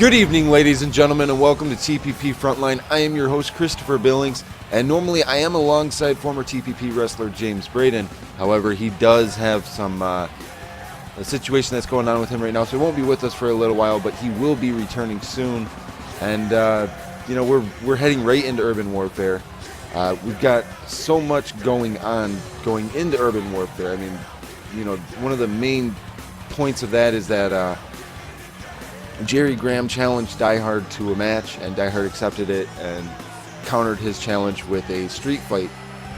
Good evening, ladies and gentlemen, and welcome to TPP Frontline. I am your host, Christopher Billings, and normally I am alongside former TPP wrestler James Braden. However, he does have a situation that's going on with him right now, so he won't be with us for a little while, but he will be returning soon. And we're heading right into urban warfare. We've got so much going into urban warfare. I mean, one of the main points of that is that Jerry Graham challenged Die Hard to a match, and Die Hard accepted it and countered his challenge with a street fight.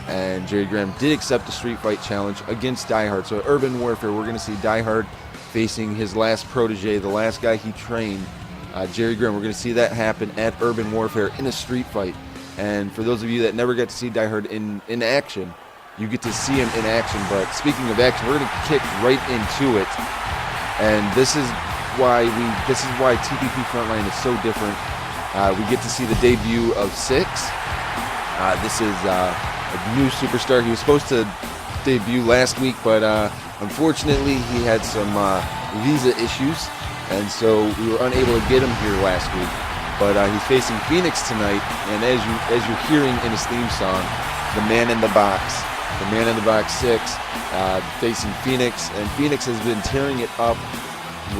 And Jerry Graham did accept the street fight challenge against Die Hard. So urban warfare, we're going to see Die Hard facing his last protege, the last guy he trained, Jerry Graham. We're going to see that happen at urban warfare in a street fight. And for those of you that never get to see Die Hard in action, you get to see him in action. But speaking of action, we're going to kick right into it. And this is why TPP Frontline is so different. We get to see the debut of Six. This is a new superstar. He was supposed to debut last week, but unfortunately he had some visa issues, and so we were unable to get him here last week. But he's facing Phoenix tonight, and as you're hearing in his theme song, the Man in the Box 6 facing Phoenix, and Phoenix has been tearing it up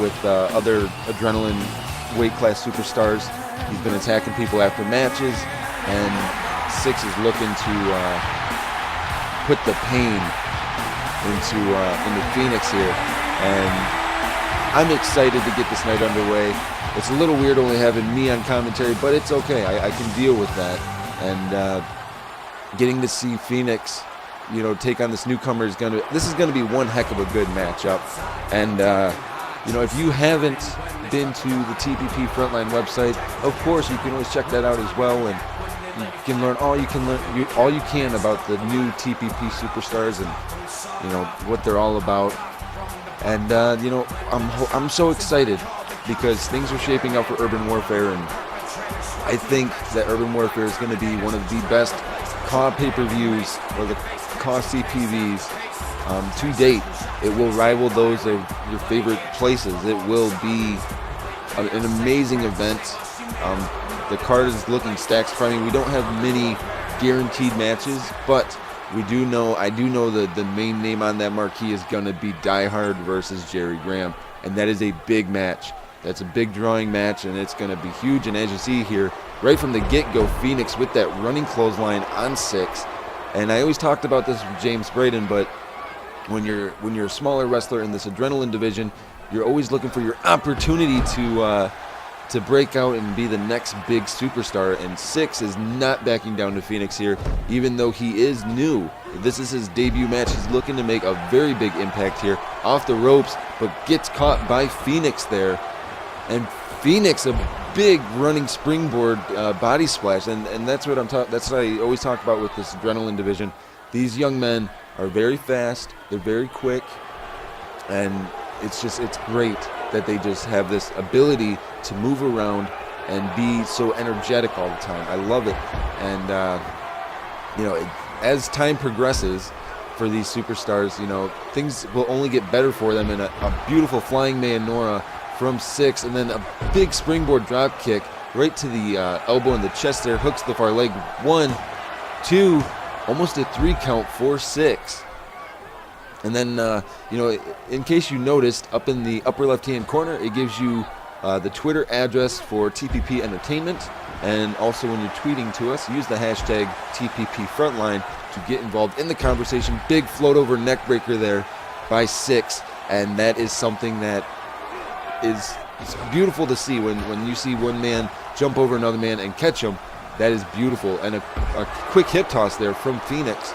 with other adrenaline weight class superstars. He's been attacking people after matches, and Six is looking to put the pain into Phoenix here. And I'm excited to get this night underway. It's a little weird only having me on commentary, but it's okay. I can deal with that. And getting to see Phoenix, take on this newcomer is gonna be one heck of a good matchup. And if you haven't been to the TPP Frontline website, of course you can always check that out as well, and you can learn all you can about the new TPP superstars and what they're all about. And I'm so excited because things are shaping up for urban warfare, and I think that urban warfare is going to be one of the best CAW pay-per-views or the CAW CPVs to date. It will rival those of your favorite places. It will be an amazing event. The card is looking stacked. I mean, we don't have many guaranteed matches, but I do know that the main name on that marquee is going to be Die Hard versus Jerry Graham, and that is a big match. That's a big drawing match, and it's going to be huge. And as you see here, right from the get-go, Phoenix with that running clothesline on Six. And I always talked about this with James Braden, but when you're a smaller wrestler in this adrenaline division, you're always looking for your opportunity to break out and be the next big superstar. And Six is not backing down to Phoenix here, even though he is new. This is his debut match. He's looking to make a very big impact here, off the ropes, but gets caught by Phoenix there. And Phoenix, a big running springboard body splash, and that's what that's what I always talk about with this adrenaline division. These young men are very fast, they're very quick, and it's great that they just have this ability to move around and be so energetic all the time. I love it. And as time progresses for these superstars, things will only get better for them. And a beautiful flying Mayonora from Six, and then a big springboard drop kick right to the elbow and the chest there, hooks the far leg. 1, 2, almost a 3 count for Six. And then, in case you noticed, up in the upper left-hand corner, it gives you the Twitter address for TPP Entertainment. And also when you're tweeting to us, use the hashtag TPP Frontline to get involved in the conversation. Big float-over neck breaker there by Six. And that is something that it's beautiful to see when you see one man jump over another man and catch him. That is beautiful. And a quick hip toss there from Phoenix.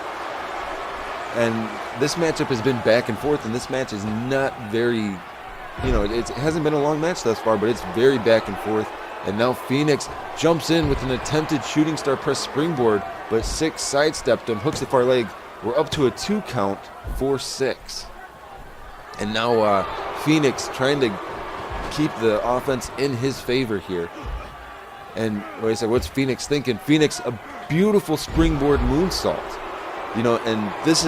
And this matchup has been back and forth, and this match is not very, it hasn't been a long match thus far, but it's very back and forth. And now Phoenix jumps in with an attempted shooting star press springboard, but Six sidestepped him, hooks the far leg. We're up to a 2 count for Six. And now Phoenix trying to keep the offense in his favor here. And like I said, what's Phoenix thinking? Phoenix, a beautiful springboard moonsault. And this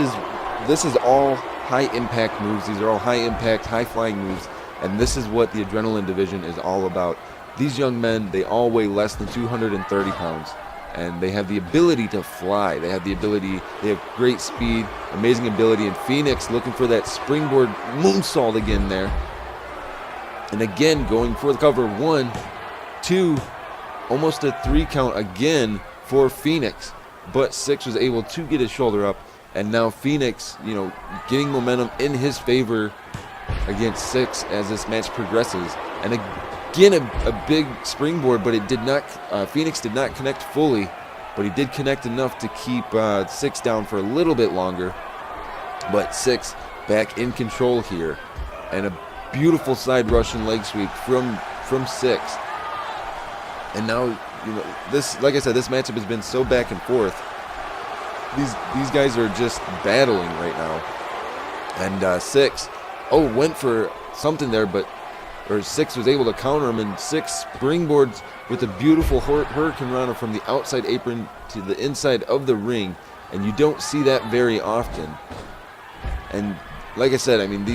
is all high impact moves. These are all high impact, high flying moves. And this is what the adrenaline division is all about. these young men, they all weigh less than 230 pounds. And they have the ability to fly. They have great speed, amazing ability. And Phoenix looking for that springboard moonsault again there. And again, going for the cover. 1, 2, almost a 3 count again for Phoenix. But Six was able to get his shoulder up. And now Phoenix, getting momentum in his favor against Six as this match progresses. And again, a big springboard, but it did not. Phoenix did not connect fully, but he did connect enough to keep Six down for a little bit longer. But Six back in control here, and a beautiful side Russian leg sweep from Six. And now, this, like I said, this matchup has been so back and forth. These guys are just battling right now. And Six, went for something there, but. Six was able to counter him, and Six springboards with a beautiful Hurricane Rana from the outside apron to the inside of the ring, and you don't see that very often. And like I said, I mean,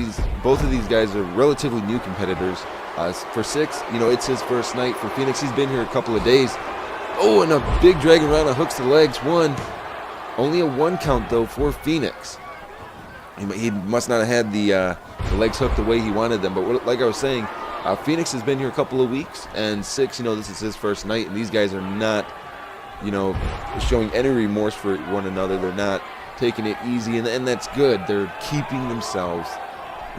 both of these guys are relatively new competitors. For Six, it's his first night. For Phoenix, he's been here a couple of days. And a big Dragon Rana hooks the legs. 1, only a 1 count though for Phoenix. He must not have had the legs hooked the way he wanted them. But like I was saying, Phoenix has been here a couple of weeks, and Six, this is his first night, and these guys are not, showing any remorse for one another. They're not taking it easy, and that's good. They're keeping themselves,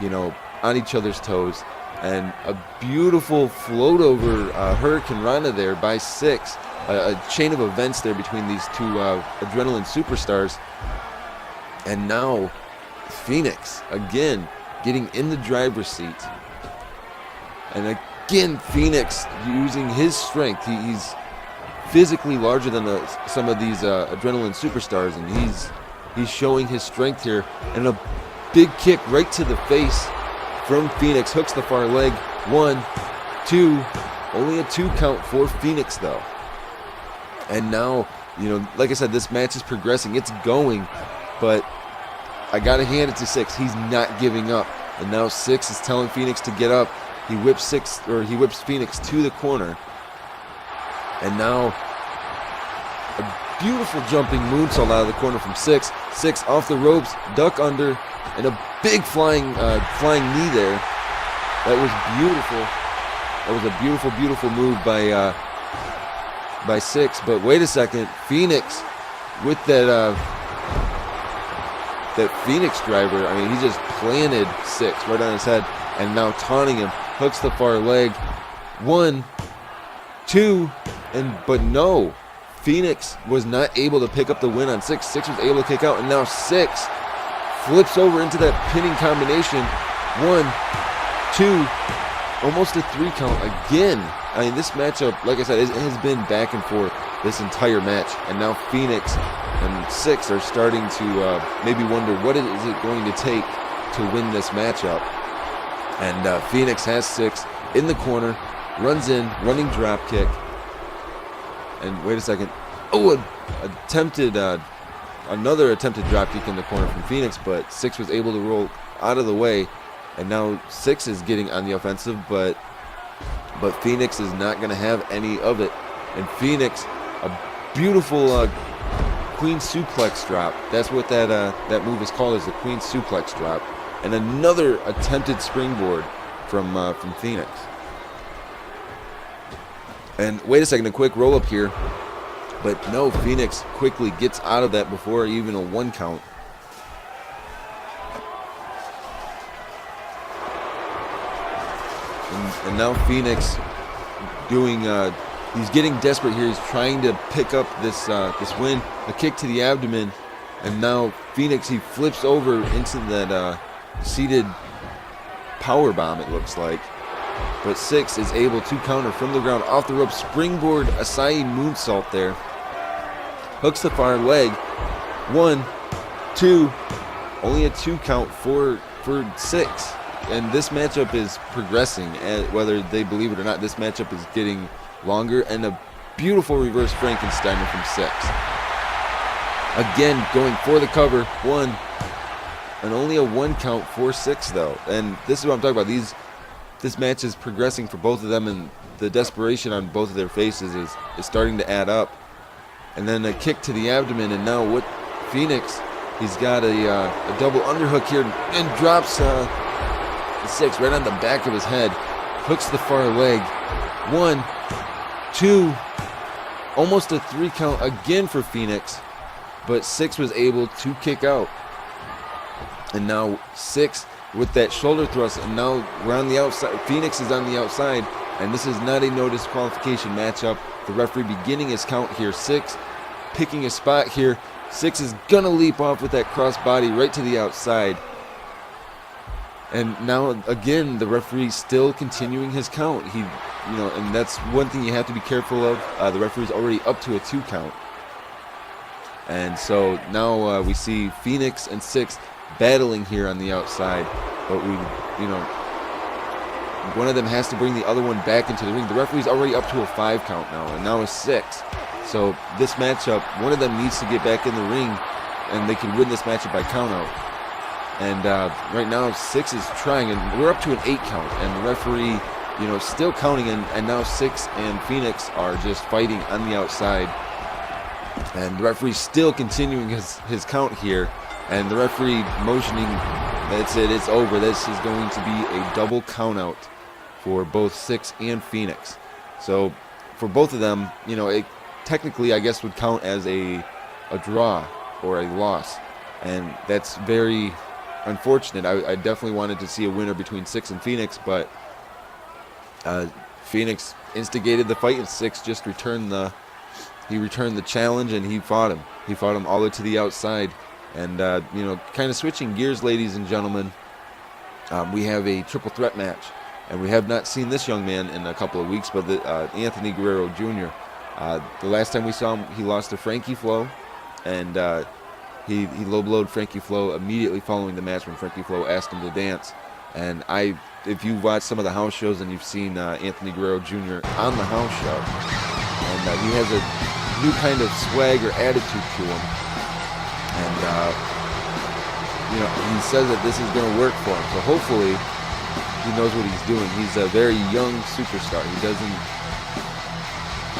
on each other's toes. And a beautiful float over Hurricane Rana there by Six. A chain of events there between these two adrenaline superstars. And now Phoenix, again, getting in the driver's seat. And again, Phoenix using his strength. He's physically larger than some of these adrenaline superstars, and he's showing his strength here. And a big kick right to the face from Phoenix. Hooks the far leg. 1, 2, only a 2 count for Phoenix though. And now, like I said, this match is progressing. It's going, but I gotta hand it to Six. He's not giving up. And now Six is telling Phoenix to get up. He whips Phoenix to the corner. And now a beautiful jumping moonsault out of the corner from Six. Six off the ropes, duck under, and a big flying knee there. That was beautiful. That was a beautiful, beautiful move by Six. But wait a second, Phoenix with that Phoenix driver. I mean, he just planted Six right on his head, and now taunting him. Hooks the far leg. 1, 2, but no. Phoenix was not able to pick up the win on Six. Six was able to kick out, and now Six flips over into that pinning combination. 1, 2, almost a 3 count again. I mean, this matchup, like I said, it has been back and forth this entire match, and now Phoenix and Six are starting to maybe wonder what is it going to take to win this matchup. And Phoenix has Six in the corner, runs in, running drop kick. And wait a second. Another attempted drop kick in the corner from Phoenix, but Six was able to roll out of the way. And now Six is getting on the offensive, but Phoenix is not going to have any of it. And Phoenix, a beautiful Queen Suplex drop. That's what that move is called, is the Queen Suplex drop. And another attempted springboard from Phoenix. And wait a second, a quick roll up here. But no, Phoenix quickly gets out of that before even a 1 count. And now Phoenix he's getting desperate here. He's trying to pick up this win. A kick to the abdomen. And now Phoenix, he flips over into that seated power bomb, it looks like. But Six is able to counter from the ground, off the rope, springboard acai moonsault there. Hooks the far leg. 1, 2, only a 2 count for Six. And this matchup is progressing, and whether they believe it or not, this matchup is getting longer. And a beautiful reverse Frankensteiner from Six. Again, going for the cover. 1, and only a 1 count for Six though. And this is what I'm talking about. This match is progressing for both of them, and the desperation on both of their faces is starting to add up. And then a kick to the abdomen, and now what? Phoenix, he's got a double underhook here and drops Six right on the back of his head, hooks the far leg. 1, 2, almost a 3 count again for Phoenix, but Six was able to kick out. And now Six with that shoulder thrust, and now we're on the outside. Phoenix is on the outside, and this is not a no disqualification matchup. The referee beginning his count here. Six picking a spot here. Six is gonna leap off with that cross body right to the outside. And now again, the referee still continuing his count. And that's one thing you have to be careful of. The referee's already up to a 2 count. And so now we see Phoenix and Six battling here on the outside, but one of them has to bring the other one back into the ring. The referee's already up to a 5 count now, and now a 6. So this matchup, one of them needs to get back in the ring, and they can win this matchup by count out. And right now Six is trying, and we're up to an 8 count, and the referee, still counting, and now Six and Phoenix are just fighting on the outside. And the referee's still continuing his count here. And the referee motioning, that's it, it's over. This is going to be a double count out for both Six and Phoenix. So for both of them, it technically, I guess, would count as a draw or a loss. And that's very unfortunate. I definitely wanted to see a winner between Six and Phoenix, but Phoenix instigated the fight, and Six just returned the challenge, and he fought him. He fought him all the way to the outside. And, kind of switching gears, ladies and gentlemen, we have a triple threat match. And we have not seen this young man in a couple of weeks, but Anthony Guerrero Jr. The last time we saw him, he lost to Frankie Flo, and he low-blowed Frankie Flo immediately following the match when Frankie Flo asked him to dance. And if you've watched some of the house shows and you've seen Anthony Guerrero Jr. on the house show, and he has a new kind of swag or attitude to him. And, he says that this is going to work for him. So hopefully he knows what he's doing. He's a very young superstar.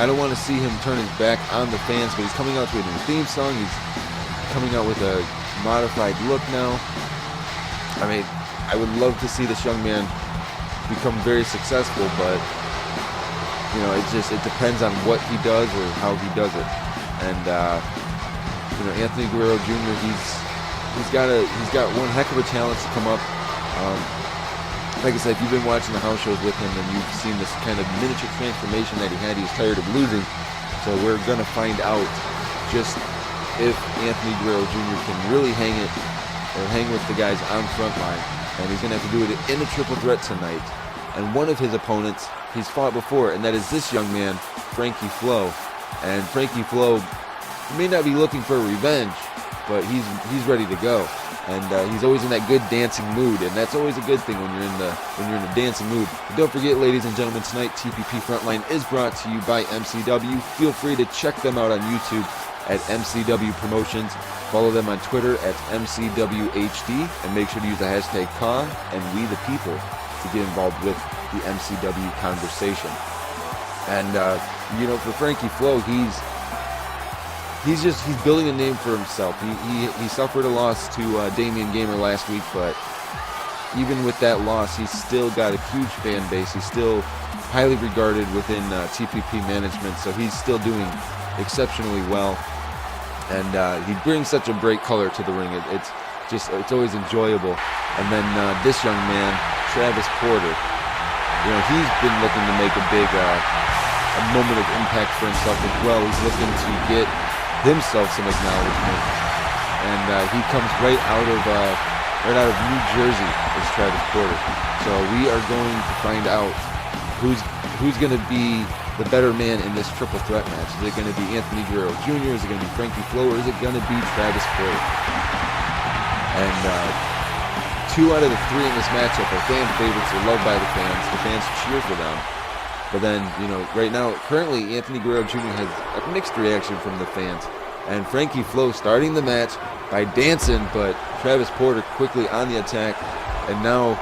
I don't want to see him turn his back on the fans, but he's coming out with a new theme song. He's coming out with a modified look now. I mean, I would love to see this young man become very successful, but, it depends on what he does or how he does it. And, Anthony Guerrero Jr. He's got one heck of a challenge to come up. Like I said, if you've been watching the house shows with him, then you've seen this kind of miniature transformation that he had. He was tired of losing, so we're gonna find out just if Anthony Guerrero Jr. can really hang with the guys on Frontline, and he's gonna have to do it in a triple threat tonight. And one of his opponents he's fought before, and that is this young man, Frankie Flo. And Frankie Flo may not be looking for revenge, but he's ready to go, and he's always in that good dancing mood, and that's always a good thing when you're in a dancing mood. But don't forget, ladies and gentlemen, tonight TPP Frontline is brought to you by MCW. Feel free to check them out on YouTube at MCW Promotions. Follow them on Twitter at MCWHD, and make sure to use the hashtag CAW and We the People to get involved with the MCW conversation. And for Frankie Flo, he's building a name for himself. He suffered a loss to Damian Gamer last week, but even with that loss, he's still got a huge fan base. He's still highly regarded within TPP management, so he's still doing exceptionally well. And he brings such a bright color to the ring. It's always enjoyable. And then this young man, Travis Porter, he's been looking to make a big a moment of impact for himself as well. He's looking to get himself some acknowledgement, and he comes right out of New Jersey as Travis Porter. So we are going to find out who's going to be the better man in this triple threat match. Is it going to be Anthony Guerrero Jr.? Is it going to be Frankie Flo? Or is it going to be Travis Porter? And 2 out of the 3 in this matchup are fan favorites. They're loved by the fans. The fans cheer for them. But then, right now, currently, Anthony Guerrero Jr. has a mixed reaction from the fans. And Frankie Flo starting the match by dancing, but Travis Porter quickly on the attack. And now,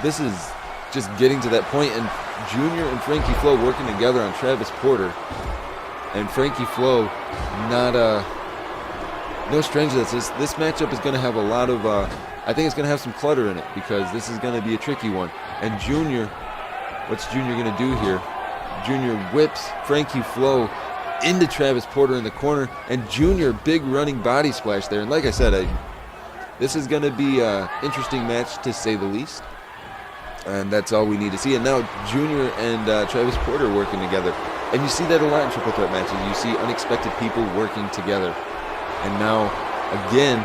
this is just getting to that point, and Junior and Frankie Flo working together on Travis Porter. And Frankie Flo, no stranger to this. This matchup is going to have a lot of, I think it's going to have some clutter in it, because this is going to be a tricky one. And Junior, what's Junior going to do here? Junior whips Frankie Flo into Travis Porter in the corner, and Junior, big running body splash there. And like I said, this is going to be an interesting match, to say the least. And that's all we need to see. And now Junior and Travis Porter working together. And you see that a lot in triple threat matches. You see unexpected people working together. And now, again,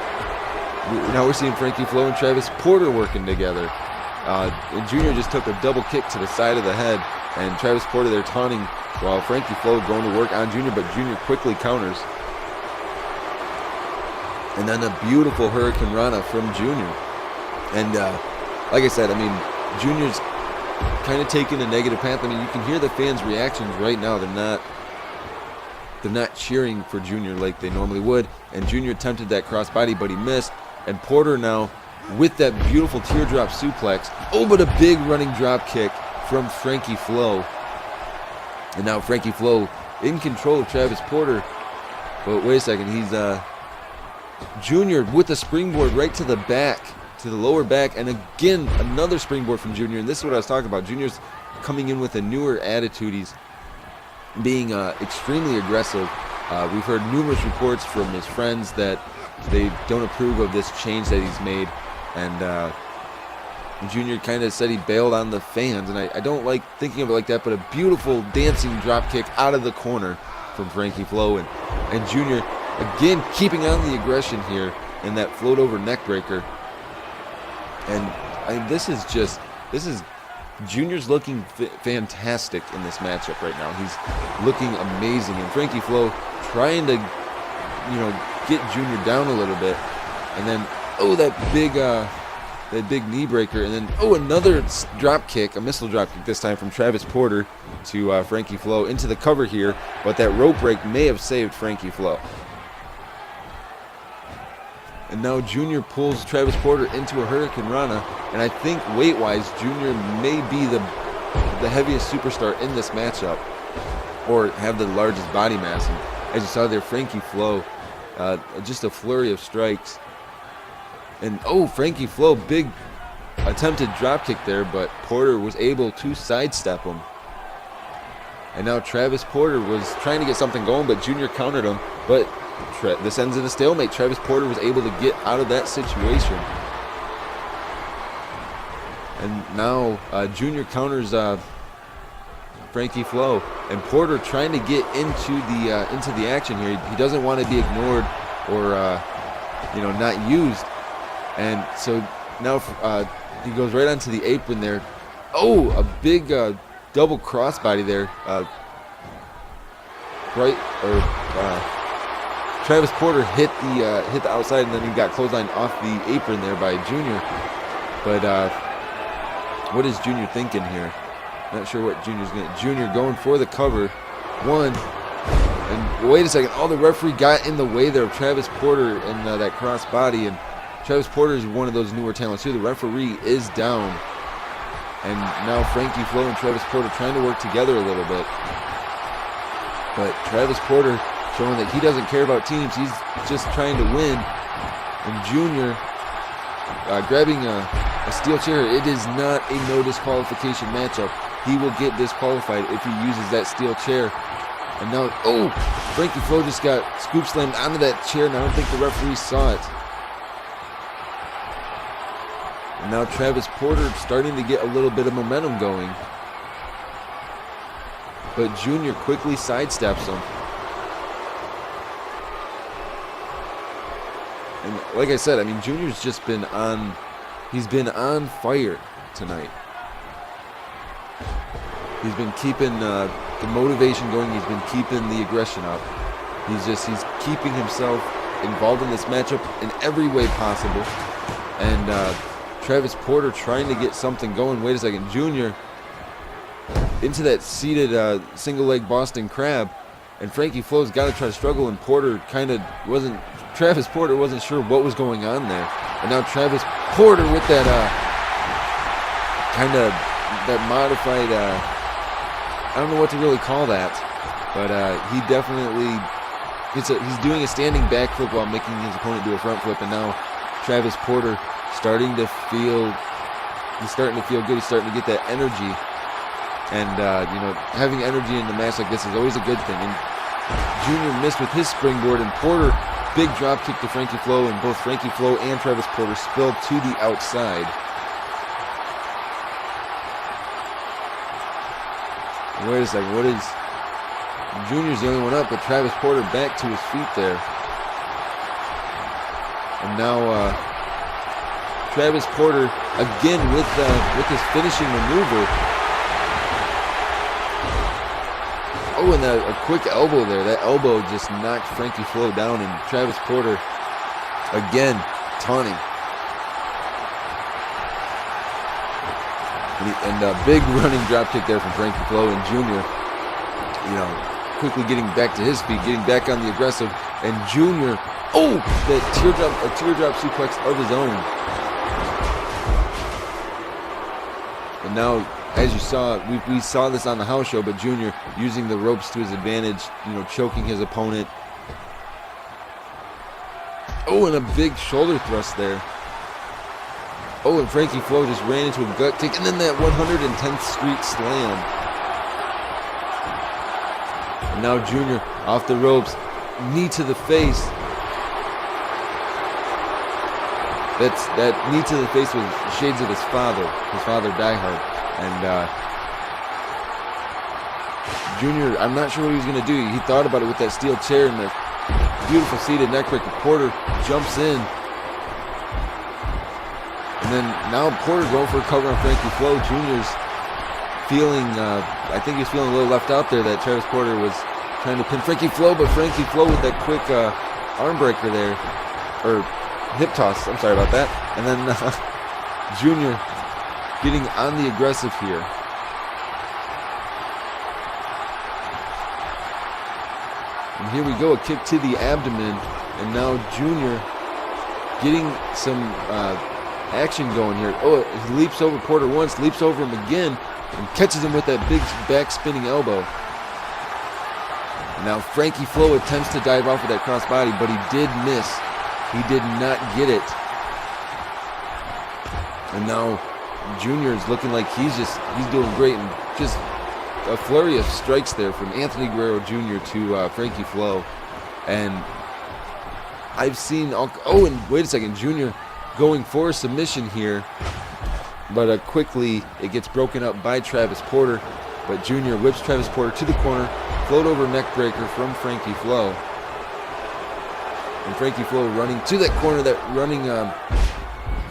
now we're seeing Frankie Flo and Travis Porter working together. And Junior just took a double kick to the side of the head. And Travis Porter there taunting while Frankie Flo going to work on Junior. But Junior quickly counters. And then a beautiful Hurricane Rana from Junior. And like I said, I mean, Junior's kind of taking a negative path. I mean, you can hear the fans' reactions right now. They're not cheering for Junior like they normally would. And Junior attempted that crossbody, but he missed. And Porter now with that beautiful teardrop suplex. Oh, but a big running drop kick from Frankie Flo. And now Frankie Flo in control of Travis Porter. But wait a second, he's Junior with a springboard right to the back, to the lower back, and again another springboard from Junior. And this is what I was talking about. Junior's coming in with a newer attitude. He's being extremely aggressive. We've heard numerous reports from his friends that they don't approve of this change that he's made, and Junior kind of said he bailed on the fans, and I don't like thinking of it like that, but a beautiful dancing drop kick out of the corner from Frankie Flo, and Junior again keeping on the aggression here in that float over neck breaker. And this is Junior's looking fantastic in this matchup right now. He's looking amazing, and Frankie Flo trying to, get Junior down a little bit, and then that big knee breaker, and then another drop kick, a missile drop kick this time from Travis Porter to Frankie Flo into the cover here, but that rope break may have saved Frankie Flo. And now Junior pulls Travis Porter into a Hurricane Rana, and I think weight-wise, Junior may be the heaviest superstar in this matchup, or have the largest body mass. And as you saw there, Frankie Flo, just a flurry of strikes. And Frankie Flo, big attempted drop kick there, but Porter was able to sidestep him. And now Travis Porter was trying to get something going, but Junior countered him. But this ends in a stalemate. Travis Porter was able to get out of that situation. And now Junior counters Frankie Flo, and Porter trying to get into the action here. He doesn't want to be ignored or not used. And so now he goes right onto the apron there. A big double crossbody there. Travis Porter hit the outside, and then he got clotheslined off the apron there by Junior. But what is Junior thinking here? Not sure what Junior's going to. Junior going for the cover. One. And wait a second. The referee got in the way there of Travis Porter and that crossbody. And Travis Porter is one of those newer talents too. The referee is down. And now Frankie Flo and Travis Porter trying to work together a little bit. But Travis Porter showing that he doesn't care about teams. He's just trying to win. And Junior grabbing a steel chair. It is not a no disqualification matchup. He will get disqualified if he uses that steel chair. And now, Frankie Flo just got scoop slammed onto that chair, and I don't think the referee saw it. And now Travis Porter starting to get a little bit of momentum going. But Junior quickly sidesteps him. And like I said, Junior's just been on fire tonight. He's been keeping the motivation going. He's been keeping the aggression up. He's keeping himself involved in this matchup in every way possible. And Travis Porter trying to get something going. Wait a second, Junior into that seated single leg Boston Crab, and Frankie Flo's got to try to struggle, and Travis Porter wasn't sure what was going on there. And now Travis Porter with that kind of that modified. I don't know what to really call that, but he definitely. He's doing a standing backflip while making his opponent do a front flip, and now Travis Porter starting to feel. He's starting to feel good. He's starting to get that energy, and having energy in the match like this is always a good thing. And Junior missed with his springboard, and Porter big drop kick to Frankie Flo, and both Frankie Flo and Travis Porter spilled to the outside. Wait a second, what is... Junior's the only one up, but Travis Porter back to his feet there. And now Travis Porter again with his finishing maneuver. Oh, and a quick elbow there. That elbow just knocked Frankie Flo down, and Travis Porter again taunting. And a big running drop kick there from Frankie Flo, and Junior, quickly getting back to his feet, getting back on the aggressive, and Junior, a teardrop suplex of his own. And now, as you saw, we saw this on the house show, but Junior using the ropes to his advantage, choking his opponent. Oh, and a big shoulder thrust there. Oh, and Frankie Flo just ran into a gut kick, and then that 110th Street Slam. And now Junior off the ropes, knee to the face. That knee to the face was shades of his father Die Hard. And Junior, I'm not sure what he was going to do. He thought about it with that steel chair and the beautiful seated neckbreaker. Porter jumps in. And then now Porter going for a cover on Frankie Flo. Junior's feeling, I think he was feeling a little left out there, that Travis Porter was trying to pin Frankie Flo, but Frankie Flo with that quick arm breaker there, or hip toss, I'm sorry about that. And then Junior getting on the aggressive here. And here we go, a kick to the abdomen, and now Junior getting some action going here. Oh, he leaps over Porter once, leaps over him again, and catches him with that big back spinning elbow. And now Frankie Flo attempts to dive off with that crossbody, but he did miss. He did not get it. And now Junior is looking like he's doing great, and just a flurry of strikes there from Anthony Guerrero Jr. to Frankie Flo. And I've seen and wait a second, Junior going for a submission here, but quickly it gets broken up by Travis Porter. But Junior whips Travis Porter to the corner, float over neck breaker from Frankie Flo. And Frankie Flo running to that corner, that running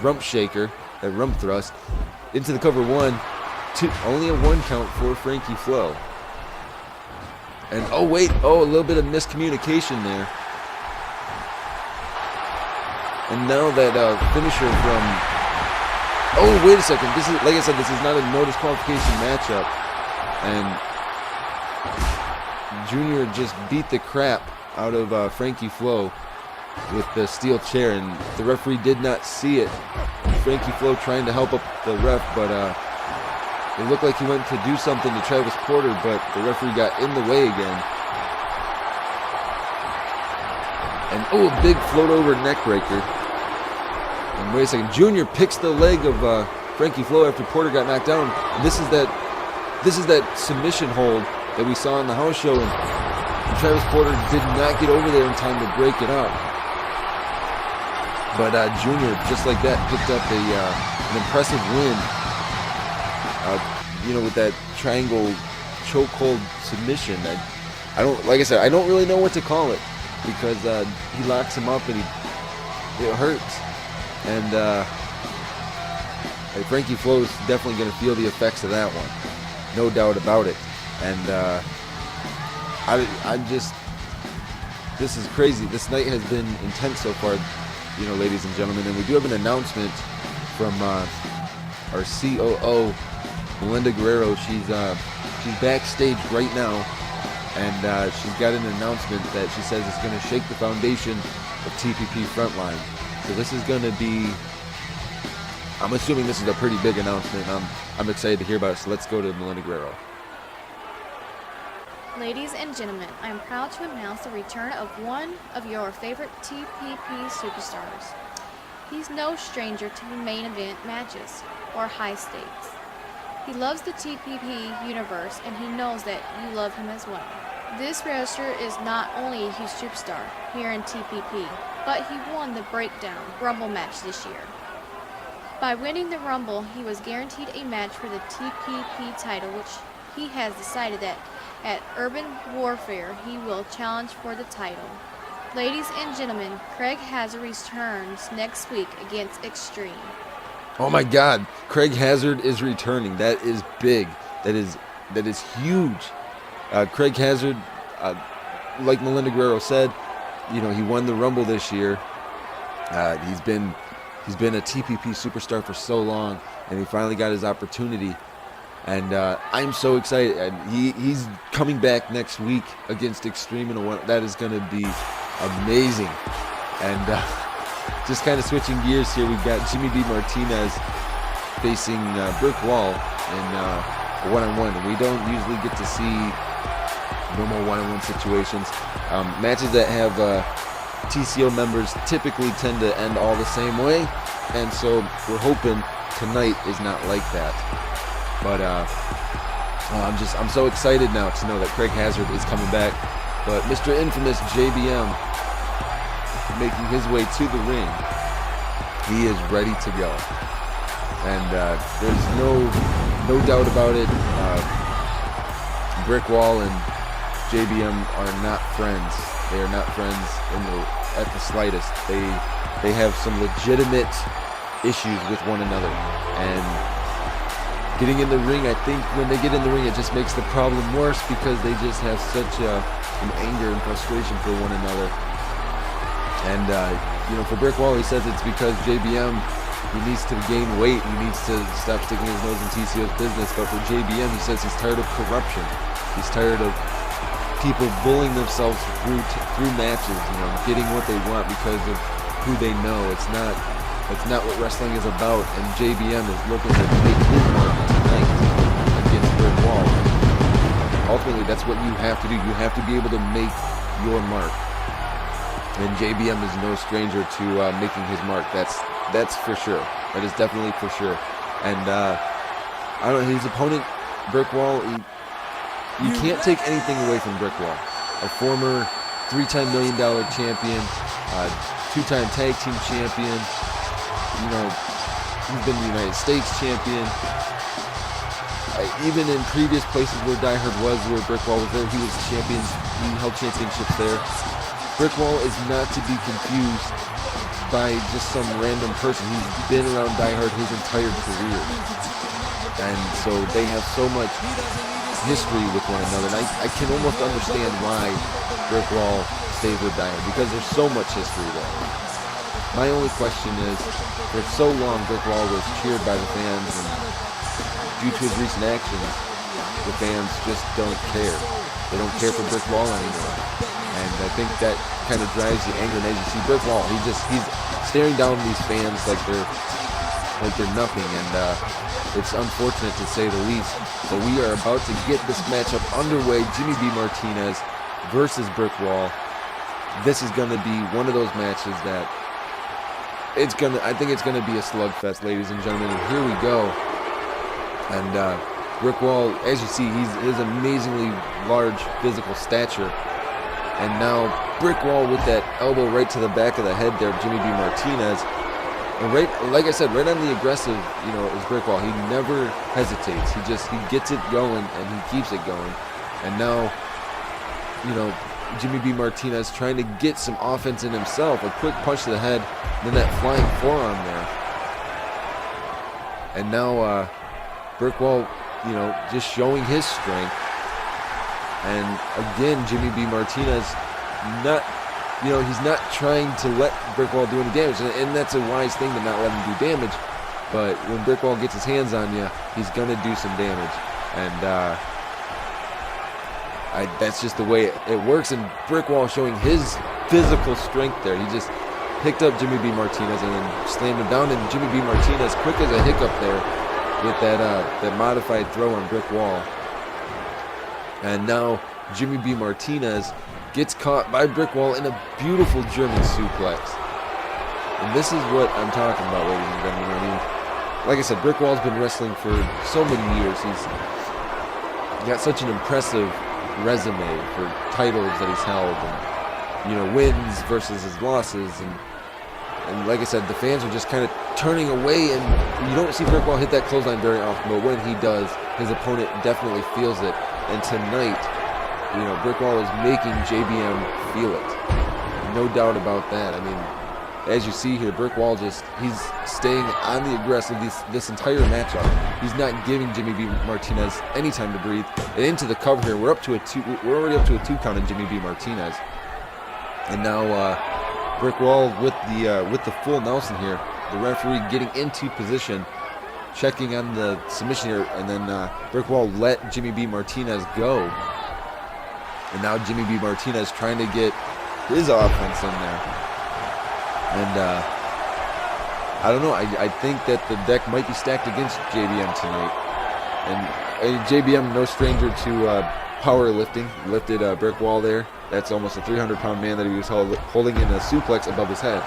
rump shaker, that rump thrust, into the cover one. Only a 1 count for Frankie Flo. And a little bit of miscommunication there. And now that finisher from... wait a second. This is, like I said, this is not a no disqualification matchup. And Junior just beat the crap out of Frankie Flo with the steel chair, and the referee did not see it. Frankie Flo trying to help up the ref, but it looked like he went to do something to Travis Porter, but the referee got in the way again. And a big float over neck breaker. And wait a second, Junior picks the leg of Frankie Flo after Porter got knocked down. And this is that submission hold that we saw in the house show, and Travis Porter did not get over there in time to break it up. But Junior, just like that, picked up an impressive win. With that triangle chokehold submission. I don't really know what to call it, because he locks him up and it hurts. And Frankie Flo is definitely going to feel the effects of that one, no doubt about it. And this is crazy. This night has been intense so far, ladies and gentlemen. And we do have an announcement from our COO, Melinda Guerrero. She's backstage right now, and she's got an announcement that she says is going to shake the foundation of TPP Frontline. So this is going to be I'm assuming this is a pretty big announcement. I'm excited to hear about it, so let's go to Melina Guerrero. Ladies and gentlemen, I am proud to announce the return of one of your favorite TPP superstars. He's no stranger to main event matches or high stakes. He loves the TPP universe, and he knows that you love him as well. This wrestler is not only a huge superstar here in TPP, but he won the Breakdown Rumble match this year. By winning the Rumble, he was guaranteed a match for the TPP title, which he has decided that at Urban Warfare he will challenge for the title. Ladies and gentlemen, Craig Hazard returns next week against Extreme. Oh my God, Craig Hazard is returning. That is big. That is huge. Craig Hazard, like Melina Guerrero said, he won the Rumble this year. He's been a TPP superstar for so long, and he finally got his opportunity. And I'm so excited. And he's coming back next week against Extreme that is going to be amazing. And just kind of switching gears here, we've got Jimmy B. Martinez facing Brick Wall in a one-on-one. We don't usually get to see normal one-on-one situations. Matches that have TCO members typically tend to end all the same way, and so we're hoping tonight is not like that. But I'm so excited now to know that Craig Hazard is coming back. But Mr. Infamous JBM making his way to the ring. He is ready to go, and there's no doubt about it. Brick Wall and JBM are not friends. They are not friends at the slightest. They have some legitimate issues with one another, and getting in the ring, I think when they get in the ring, it just makes the problem worse because they just have such an anger and frustration for one another. And for Brick Wall, he says it's because JBM, he needs to gain weight. He needs to stop sticking his nose in TCO's business. But for JBM, he says he's tired of corruption. He's tired of people bullying themselves through matches, getting what they want because of who they know. It's not what wrestling is about, and JBM is looking to make his mark tonight against Brick Wall. Ultimately, that's what you have to do. You have to be able to make your mark, and JBM is no stranger to making his mark. That's for sure. That is definitely for sure. And I don't know, his opponent, Brick Wall, you can't take anything away from Brick Wall. A former 3-time $1 million champion, 2-time tag team champion. He's been the United States champion. Even in previous places where Die Hard was, where Brick Wall was there, he was champion. He held championships there. Brick Wall is not to be confused by just some random person. He's been around Die Hard his entire career. And so they have so much history with one another. And I can almost understand why Brick Wall stays with Die Hard, because there's so much history there. My only question is, for so long Brick Wall was cheered by the fans, and due to his recent actions, the fans just don't care. They don't care for Brick Wall anymore. And I think that kind of drives the anger. And as you see Brick Wall, he's staring down these fans like they're nothing, and it's unfortunate to say the least. But we are about to get this matchup underway. Jimmy B. Martinez versus Brick Wall. This is going to be one of those matches that I think it's going to be a slugfest, ladies and gentlemen. And here we go. And Brick Wall, as you see, his amazingly large physical stature. And now Brick Wall with that elbow right to the back of the head there, Jimmy B. Martinez. And right, like I said, right on the aggressive, is Brick Wall. He never hesitates. He gets it going and he keeps it going. And now, Jimmy B. Martinez trying to get some offense in himself. A quick punch to the head, then that flying forearm there. And now Brick Wall, just showing his strength. And again, Jimmy B. Martinez he's not trying to let Brick Wall do any damage. And that's a wise thing to not let him do damage. But when Brick Wall gets his hands on you, he's going to do some damage. And that's just the way it works. And Brick Wall showing his physical strength there. picked up Jimmy B. Martinez and then slammed him down. And Jimmy B. Martinez, quick as a hiccup there, with that modified throw on Brick Wall. And now Jimmy B. Martinez gets caught by Brick Wall in a beautiful German suplex. And this is what I'm talking about, ladies and gentlemen. I mean, like I said, Brick Wall's been wrestling for so many years. He's got such an impressive resume for titles that he's held, and wins versus his losses, and like I said, the fans are just kind of turning away, and you don't see Brick Wall hit that clothesline very often, but when he does, his opponent definitely feels it. And tonight, Brick Wall is making JBM feel it. No doubt about that. I mean, as you see here, Brick Wall he's staying on the aggressive this entire matchup. He's not giving Jimmy B. Martinez any time to breathe. And into the cover here, we're already up to a 2 count on Jimmy B. Martinez. And now Brick Wall with the full Nelson here. The referee getting into position, checking on the submission here, and then Brick Wall let Jimmy B. Martinez go. And now Jimmy B. Martinez trying to get his offense in there. And I don't know. I think that the deck might be stacked against JBM tonight. And JBM, no stranger to powerlifting, lifted Brick Wall there. That's almost a 300-pound man that he was holding in a suplex above his head.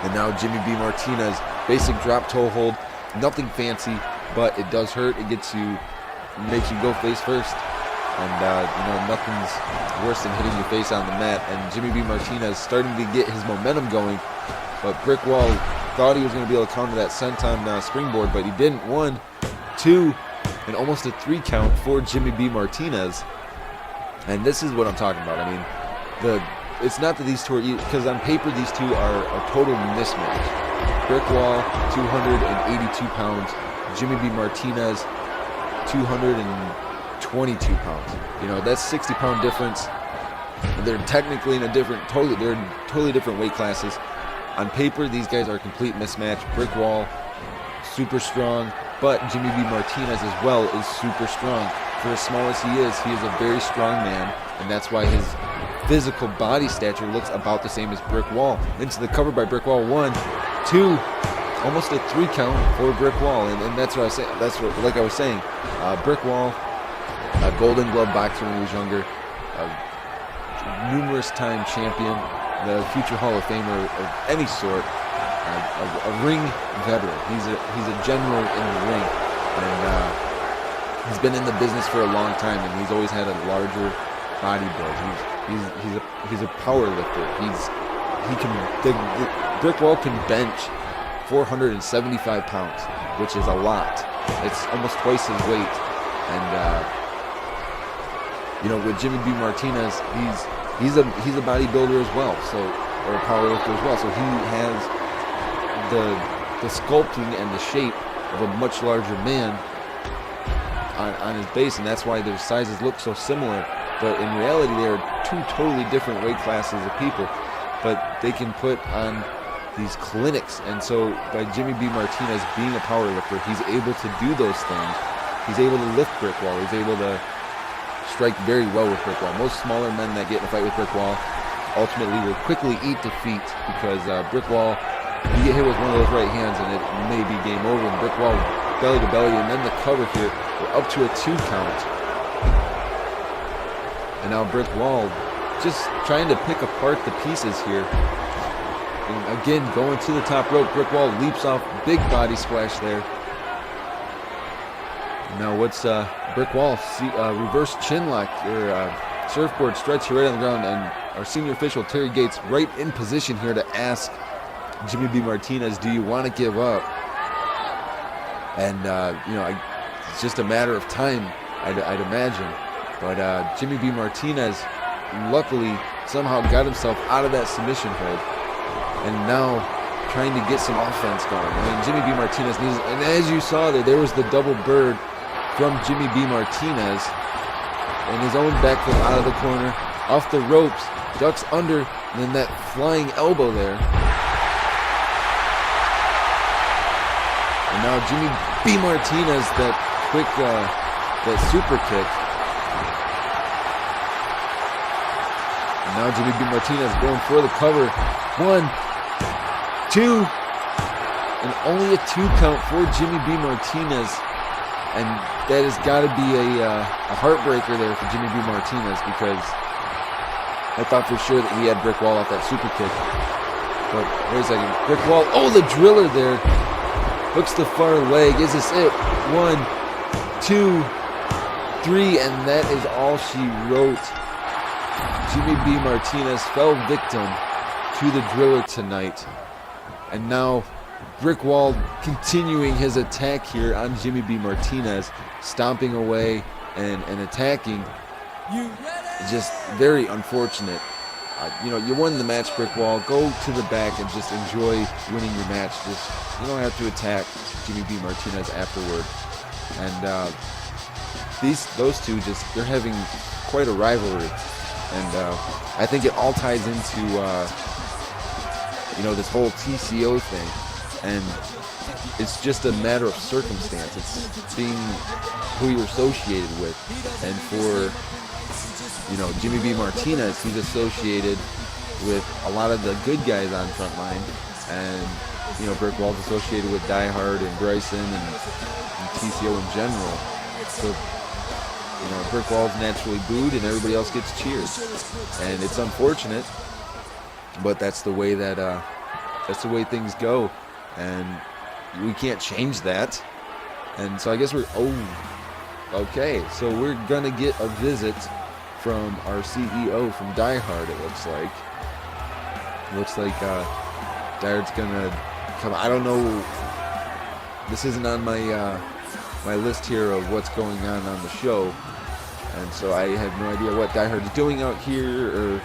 And now Jimmy B. Martinez, basic drop toe hold, nothing fancy, but it does hurt. It makes you go face first. And, nothing's worse than hitting your face on the mat. And Jimmy B. Martinez starting to get his momentum going. But Brick Wall thought he was going to be able to counter that senton springboard, but he didn't. 1, 2, and almost a 3 count for Jimmy B. Martinez. And this is what I'm talking about. I mean, it's not that these two are, because on paper these two are a total mismatch. Brick Wall, 282 pounds. Jimmy B. Martinez, 222 pounds. That's 60-pound difference. They're technically in totally different weight classes. On paper, these guys are a complete mismatch. Brick Wall, super strong, but Jimmy B. Martinez as well is super strong. For as small as he is a very strong man, and that's why his physical body stature looks about the same as Brick Wall. Into the cover by Brick Wall, 1, 2, almost a 3 count for Brick Wall, and that's what I was saying. Like I was saying, Brick Wall, a Golden Glove boxer when he was younger, numerous time champion, the future Hall of Famer of any sort, a ring veteran. He's a general in the ring, and he's been in the business for a long time, and he's always had a larger body build. He's a power lifter. Brick Wall can bench 475 pounds, which is a lot. It's almost twice his weight, and with Jimmy B. Martinez, he's a bodybuilder as well, or a power lifter as well. So he has the sculpting and the shape of a much larger man on his base, and that's why their sizes look so similar. But in reality, they are 2 totally different weight classes of people. But they can put on these clinics, and so by Jimmy B. Martinez being a power lifter, he's able to do those things. He's able to lift Brick Wall. He's able to strike very well with Brick Wall. Most smaller men that get in a fight with Brick Wall ultimately will quickly eat defeat, because Brick Wall, you get hit with one of those right hands and it may be game over. And Brick Wall belly to belly, and then the cover here, we're up to a 2 count. And now Brick Wall just trying to pick apart the pieces here. And again, going to the top rope, Brick Wall leaps off, big body splash there. Now what's Brick Wall, reverse chin lock, or surfboard stretch here right on the ground, and our senior official Terry Gates right in position here to ask Jimmy B. Martinez, do you want to give up? And it's just a matter of time, I'd imagine. But Jimmy B. Martinez luckily somehow got himself out of that submission hold, and now trying to get some offense going. I mean, Jimmy B. Martinez needs, and as you saw there was the double bird from Jimmy B. Martinez, and his own backflip out of the corner, off the ropes, ducks under, and then that flying elbow there. And now Jimmy B. Martinez, that quick, that super kick. And now Jimmy B. Martinez going for the cover. 1, 2, and only a 2 count for Jimmy B. Martinez. And that has got to be a heartbreaker there for Jimmy B. Martinez, because I thought for sure that he had Brick Wall off that super kick. But wait a second. Brick Wall. Oh, the driller there. Hooks the far leg. Is this it? 1, 2, 3. And that is all she wrote. Jimmy B. Martinez fell victim to the driller tonight. And now Brick Wall continuing his attack here on Jimmy B. Martinez, stomping away and attacking. Just very unfortunate. You won the match, Brick Wall. Go to the back and just enjoy winning your match. You don't have to attack Jimmy B. Martinez afterward. And those two they're having quite a rivalry. And I think it all ties into this whole TCO thing. And it's just a matter of circumstance. It's being who you're associated with. And for Jimmy B. Martinez, he's associated with a lot of the good guys on Frontline, and Brick Wall's associated with Die Hard and Bryson and TCO in general. So Brick Wall's naturally booed, and everybody else gets cheered, and it's unfortunate, but that's the way things go, and we can't change that. And so I guess okay. So we're gonna get a visit from our CEO from Die Hard, it looks like. Die Hard's gonna come. I don't know. This isn't on my list here of what's going on the show, and so I have no idea what Die Hard's doing out here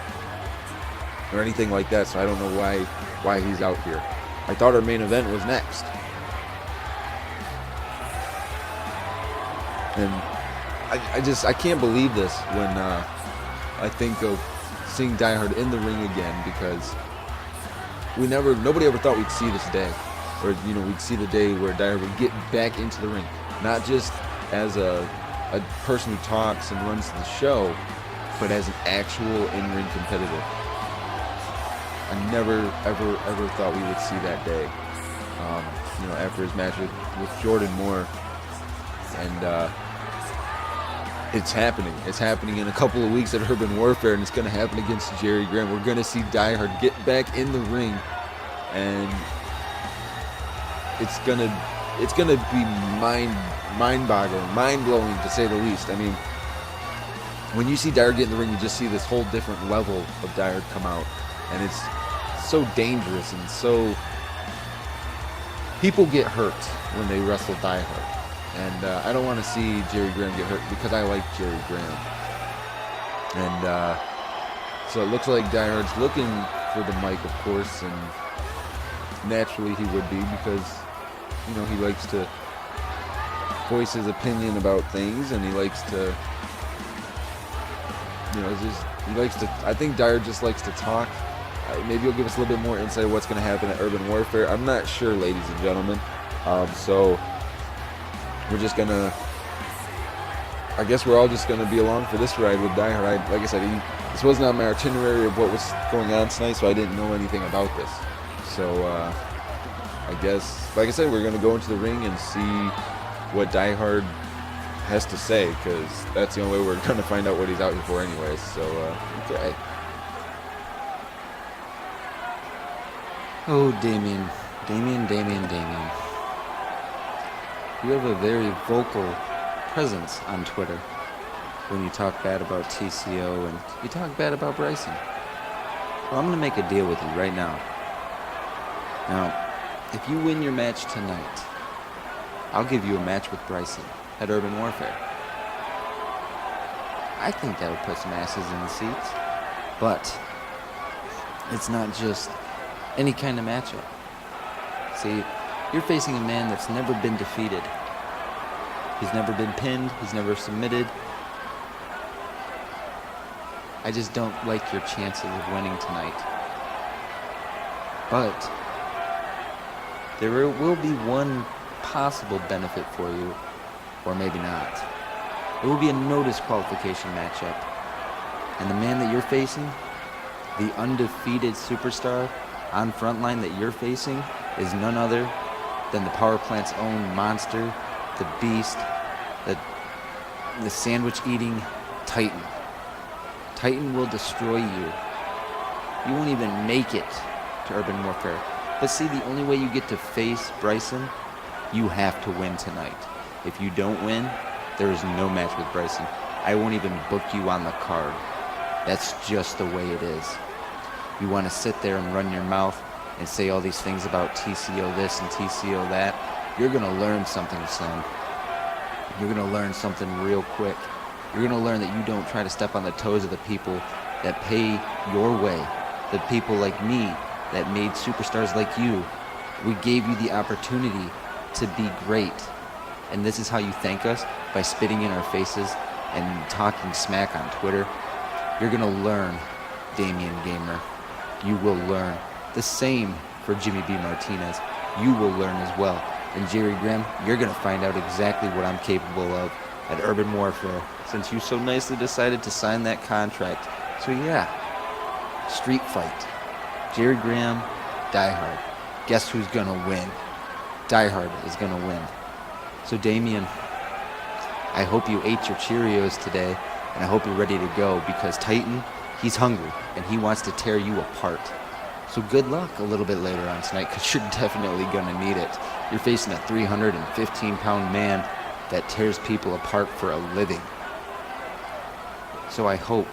or anything like that. So I don't know why he's out here. I thought our main event was next, and I can't believe this when I think of seeing Die Hard in the ring again, because nobody ever thought we'd see this day, or we'd see the day where Die Hard would get back into the ring, not just as a person who talks and runs the show, but as an actual in-ring competitor. I never ever thought we would see that day. After his match with Jordan Moore, and it's happening. It's happening in a couple of weeks at Urban Warfare, and it's going to happen against Jerry Graham. We're going to see Die Hard get back in the ring, and it's gonna be mind-boggling, mind-blowing to say the least. I mean, when you see Die Hard get in the ring, you just see this whole different level of Die Hard come out, and it's so dangerous, and so people get hurt when they wrestle Die Hard. And I don't want to see Jerry Graham get hurt, because I like Jerry Graham. And so it looks like Die Hard's looking for the mic, of course, and naturally he would be, because he likes to voice his opinion about things, and he likes to I think Die Hard just likes to talk. Maybe he'll give us a little bit more insight of what's going to happen at Urban Warfare. I'm not sure, ladies and gentlemen. So we're just gonna, I guess we're all just gonna be along for this ride with Die Hard. Like I said, this wasn't on my itinerary of what was going on tonight, so I didn't know anything about this. So I guess, like I said, we're gonna go into the ring and see what Die Hard has to say, because that's the only way we're gonna find out what he's out here for anyways. So okay. Oh, Damien. You have a very vocal presence on Twitter when you talk bad about TCO and you talk bad about Bryson. Well, I'm going to make a deal with you right now. Now, if you win your match tonight, I'll give you a match with Bryson at Urban Warfare. I think that would put some asses in the seats. But it's not just any kind of matchup. See, you're facing a man that's never been defeated. He's never been pinned. He's never submitted. I just don't like your chances of winning tonight. But there will be one possible benefit for you, or maybe not. It will be a no disqualification matchup. And the man that you're facing, The undefeated superstar on Frontline that you're facing is none other than the power plant's own monster, the beast, the sandwich-eating Titan. Titan will destroy you. You won't even make it to Urban Warfare. But see, the only way you get to face Bryson, you have to win tonight. If you don't win, there is no match with Bryson. I won't even book you on the card. That's just the way it is. You want to sit there and run your mouth and say all these things about TCO this and TCO that. You're going to learn something, son. You're going to learn something real quick. You're going to learn that you don't try to step on the toes of the people that pay your way. The people like me that made superstars like you. We gave you the opportunity to be great. And this is how you thank us, by spitting in our faces and talking smack on Twitter. You're going to learn, Damian Gamer. You will learn. The same for Jimmy B. Martinez. You will learn as well. And Jerry Graham, you're going to find out exactly what I'm capable of at Urban Warfare, since you so nicely decided to sign that contract. So yeah, street fight. Jerry Graham, Die Hard. Guess who's going to win? Die Hard is going to win. So Damian, I hope you ate your Cheerios today, and I hope you're ready to go, because Titan, he's hungry, and he wants to tear you apart. So good luck a little bit later on tonight, because you're definitely going to need it. You're facing a 315-pound man that tears people apart for a living. So I hope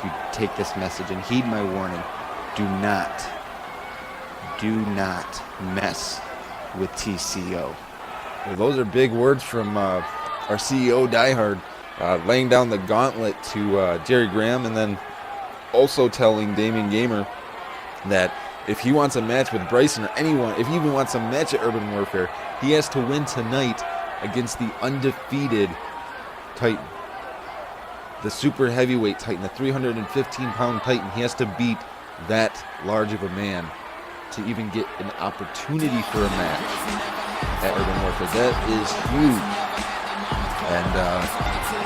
you take this message and heed my warning. Do not mess with TCO. Well, those are big words from our CEO, Die Hard, laying down the gauntlet to Jerry Graham, and then also telling Damian Gamer that if he wants a match with Bryson or anyone, if he even wants a match at Urban Warfare, he has to win tonight against the undefeated Titan. The super heavyweight Titan, the 315-pound Titan. He has to beat that large of a man to even get an opportunity for a match at Urban Warfare. That is huge. And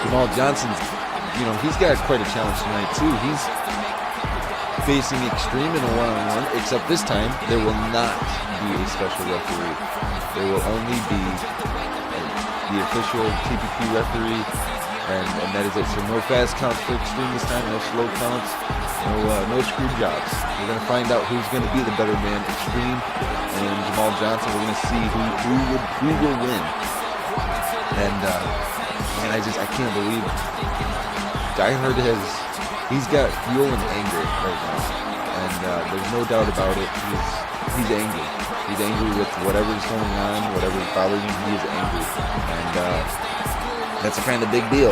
Jamal Johnson's, he's got quite a challenge tonight too. He's facing Extreme in a one-on-one, except this time there will not be a special referee. There will only be the official TPP referee, and that is it. So no fast counts for Extreme this time, no slow counts, no screw jobs. We're going to find out who's going to be the better man, Extreme and Jamal Johnson. We're going to see who will win. And I can't believe Die Hard he's got fuel and anger right now, and there's no doubt about it. He's angry. He's angry with whatever's going on, whatever's bothering him. He is angry, and that's a kind of big deal.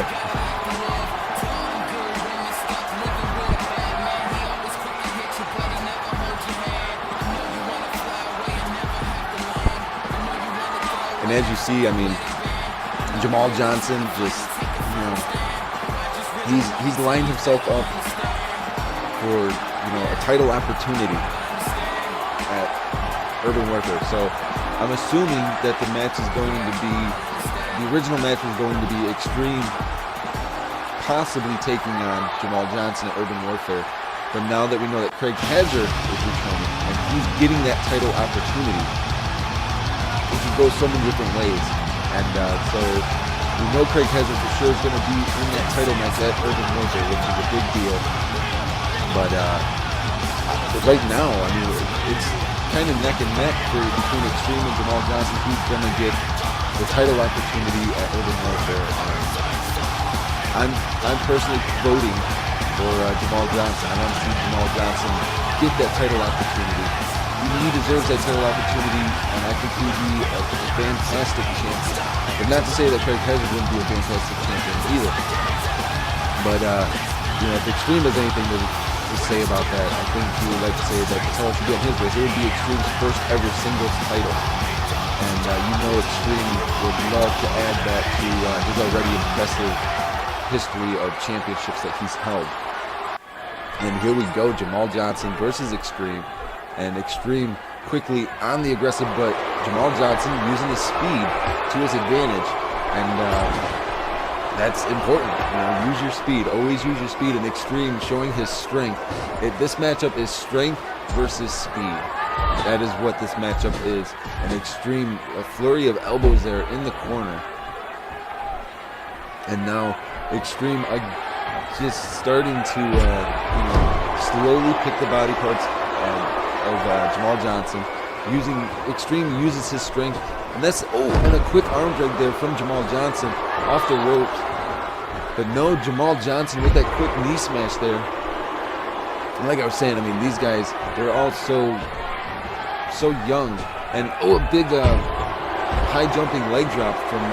And as you see, Jamal Johnson just, he's lined himself up for, a title opportunity at Urban Warfare. So I'm assuming that the match is going to be, the original match was going to be Extreme possibly taking on Jamal Johnson at Urban Warfare. But now that we know that Craig Hazard is returning and he's getting that title opportunity, it can go so many different ways. And so we know Craig Hazard for sure is going to be in that title match at Urban Warfare, which is a big deal. But right now, it's kind of neck and neck between Extreme and Jamal Johnson. Who's going to get the title opportunity at Urban Warfare? I'm personally voting for Jamal Johnson. I want to see Jamal Johnson get that title opportunity. He deserves that title opportunity, and I think he'd be a fantastic champion. But not to say that Craig Hazard wouldn't be a fantastic champion either. But if Extreme has anything to say about that, I think he would like to say that the title should be on his list. It would be Extreme's first ever singles title. And Extreme would love to add that to his already impressive history of championships that he's held. And here we go, Jamal Johnson versus Extreme. And Extreme quickly on the aggressive, but Jamal Johnson using his speed to his advantage. And that's important. Use your speed. Always use your speed. And Extreme showing his strength. This matchup is strength versus speed. That is what this matchup is. An Extreme, a flurry of elbows there in the corner. And now Extreme just starting to slowly pick the body parts of Jamal Johnson. Extreme uses his strength. And and a quick arm drag there from Jamal Johnson off the ropes. But no, Jamal Johnson with that quick knee smash there. And like I was saying, these guys, they're all so young. And a big high jumping leg drop from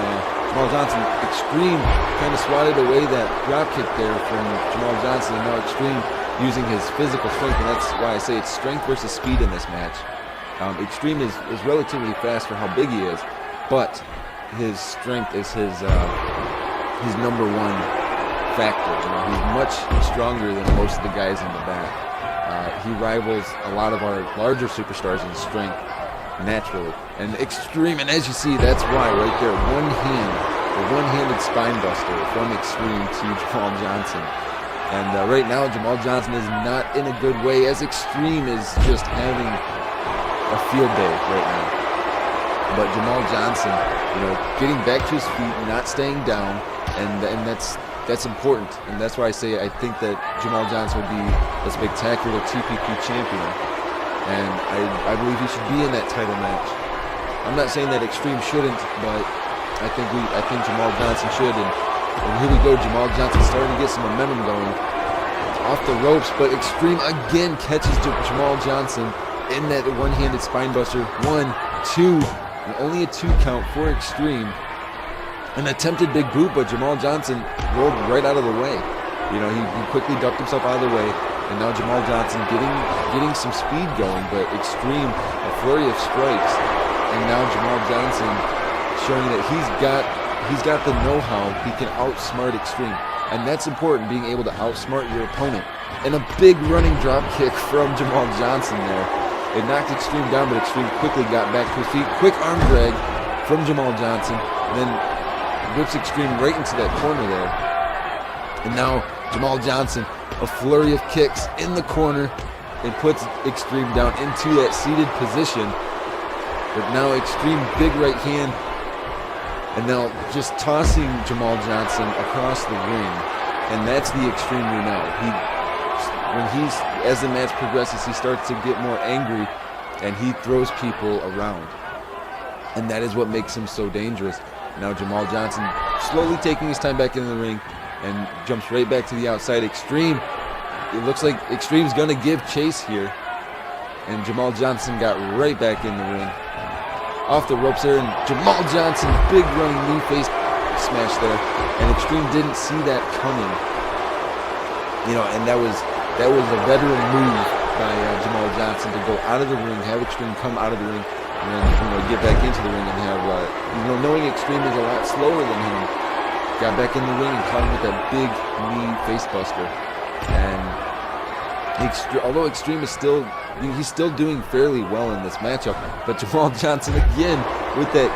Jamal Johnson. Extreme kind of swatted away that drop kick there from Jamal Johnson. And now Extreme using his physical strength. And that's why I say it's strength versus speed in this match. Extreme is relatively fast for how big he is, but his strength is his number one factor. He's much stronger than most of the guys in the back. He rivals a lot of our larger superstars in strength naturally. And Extreme, and as you see, that's why right there, the one-handed spine buster from Extreme to Jamal Johnson. And right now, Jamal Johnson is not in a good way, as Extreme is just having a field day right now. But Jamal Johnson, getting back to his feet, not staying down, and that's important. And that's why I say I think that Jamal Johnson will be a spectacular TPP champion. And I believe he should be in that title match. I'm not saying that Extreme shouldn't, but I think Jamal Johnson should. And here we go, Jamal Johnson starting to get some momentum going. Off the ropes, but Extreme again catches Jamal Johnson in that one-handed spine buster. 1, 2, and only a 2 count for Extreme. An attempted big boot, but Jamal Johnson rolled right out of the way. He quickly ducked himself out of the way, and now Jamal Johnson getting some speed going, but Extreme, a flurry of strikes, and now Jamal Johnson showing that he's got the know-how. He can outsmart Extreme, and that's important, being able to outsmart your opponent. And a big running drop kick from Jamal Johnson there. It knocked Extreme down, but Extreme quickly got back to his feet. Quick arm drag from Jamal Johnson, and then whips Extreme right into that corner there. And now Jamal Johnson, a flurry of kicks in the corner, and puts Extreme down into that seated position. But now Extreme, big right hand, and now just tossing Jamal Johnson across the ring. And that's the Extreme we know. As the match progresses, he starts to get more angry, and he throws people around. And that is what makes him so dangerous. Now Jamal Johnson slowly taking his time back into the ring and jumps right back to the outside. Extreme, it looks like Extreme's going to give chase here. And Jamal Johnson got right back in the ring. Off the ropes there, and Jamal Johnson, big running knee face smash there. And Extreme didn't see that coming. And that was a veteran move by Jamal Johnson to go out of the ring, have Extreme come out of the ring, and then get back into the ring and have knowing Extreme is a lot slower than him, got back in the ring and caught him with that big knee face buster. And although Extreme is he's still doing fairly well in this matchup, but Jamal Johnson again with the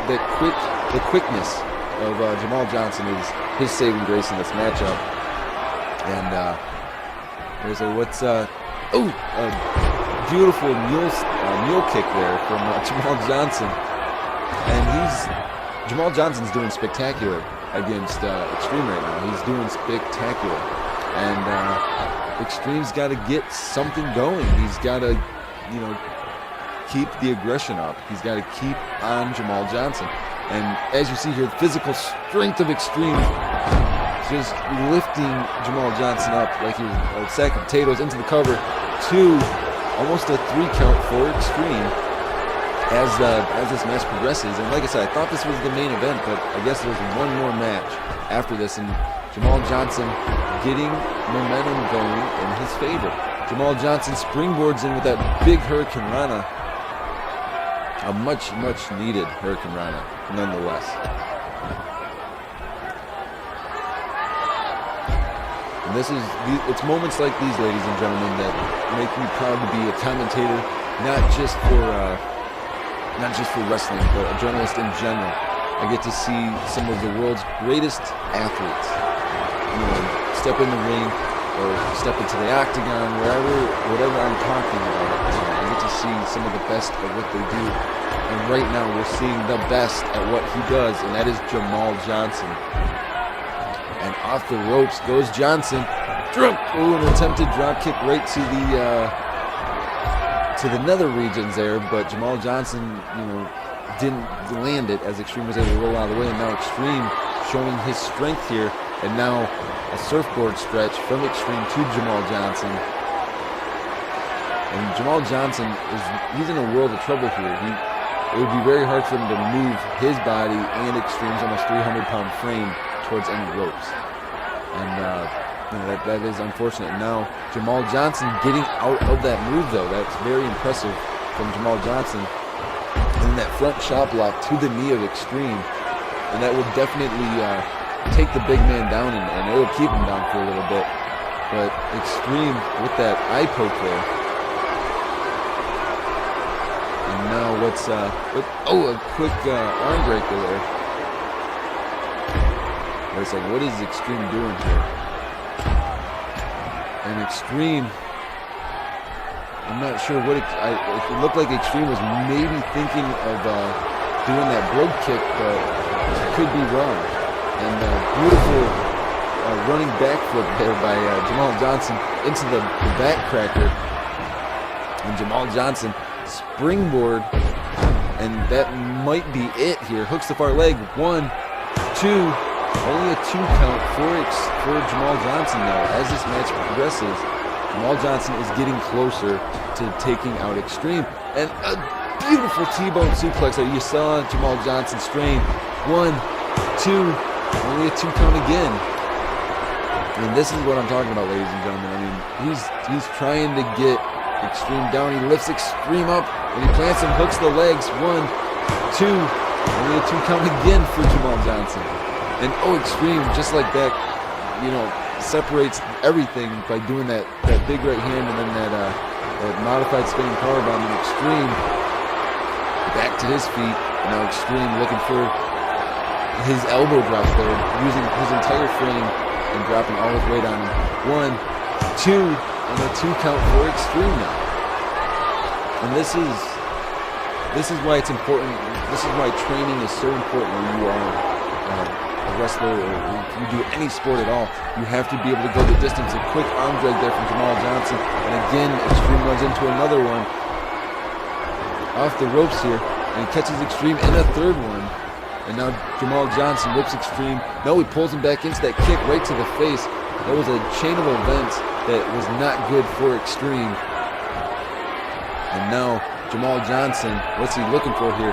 quickness of Jamal Johnson is his saving grace in this matchup. And there's a beautiful mule kick there from Jamal Johnson, and Jamal Johnson's doing spectacular against Extreme right now. He's doing spectacular, and Extreme's got to get something going. He's got to, keep the aggression up. He's got to keep on Jamal Johnson, and as you see here, the physical strength of Extreme. Just lifting Jamal Johnson up like he was a sack of potatoes into the cover to almost a 3 count for Extreme as this match progresses. And like I said, I thought this was the main event, but I guess there's one more match after this, and Jamal Johnson getting momentum going in his favor. Jamal Johnson springboards in with that big Hurricane Rana, a much needed Hurricane Rana nonetheless. And it's moments like these, ladies and gentlemen, that make me proud to be a commentator, not just for wrestling, but a journalist in general. I get to see some of the world's greatest athletes, step in the ring or step into the octagon, whatever I'm talking about. I get to see some of the best of what they do. And right now we're seeing the best at what he does, and that is Jamal Johnson. And off the ropes goes Johnson. An attempted drop kick right to the nether regions there, but Jamal Johnson, didn't land it as Extreme was able to roll out of the way. And now Extreme showing his strength here, and now a surfboard stretch from Extreme to Jamal Johnson. And Jamal Johnson he's in a world of trouble here. It would be very hard for him to move his body and Extreme's almost 300-pound frame towards any ropes. And that is unfortunate. Now, Jamal Johnson getting out of that move, though. That's very impressive from Jamal Johnson. And that front chop block to the knee of Extreme. And that will definitely take the big man down, and it will keep him down for a little bit. But Extreme with that eye poke there. And now a quick arm breaker there. Wait a second, what is Extreme doing here? And Extreme, I'm not sure what it looked like Extreme was maybe thinking of doing that brogue kick, but could be wrong. And beautiful running backflip there by Jamal Johnson into the back cracker. And Jamal Johnson springboard, and that might be it here. Hooks the far leg. 1, 2. Only a 2 count for Jamal Johnson now. As this match progresses, Jamal Johnson is getting closer to taking out Extreme. And a beautiful T-bone suplex that you saw Jamal Johnson strain. 1, 2, only a 2 count again. And this is what I'm talking about, ladies and gentlemen. I mean, he's trying to get Extreme down. He lifts Extreme up, and he plants and hooks the legs. 1, 2, only a 2 count again for Jamal Johnson. And Extreme, just like that, separates everything by doing that big right hand and then that modified spinning powerbomb. And Extreme back to his feet. Now Extreme looking for his elbow drop there, using his entire frame and dropping all his weight on him. 1, 2, and a 2 count for Extreme now. And this is why it's important. This is why training is so important when you are a wrestler, or if you do any sport at all. You have to be able to go the distance. A quick arm drag there from Jamal Johnson, and again Extreme runs into another one off the ropes here, and he catches Extreme in a third one. And now Jamal Johnson whips Extreme. No, he pulls him back into that kick right to the face. That was a chain of events that was not good for Extreme. And now Jamal Johnson, what's he looking for here?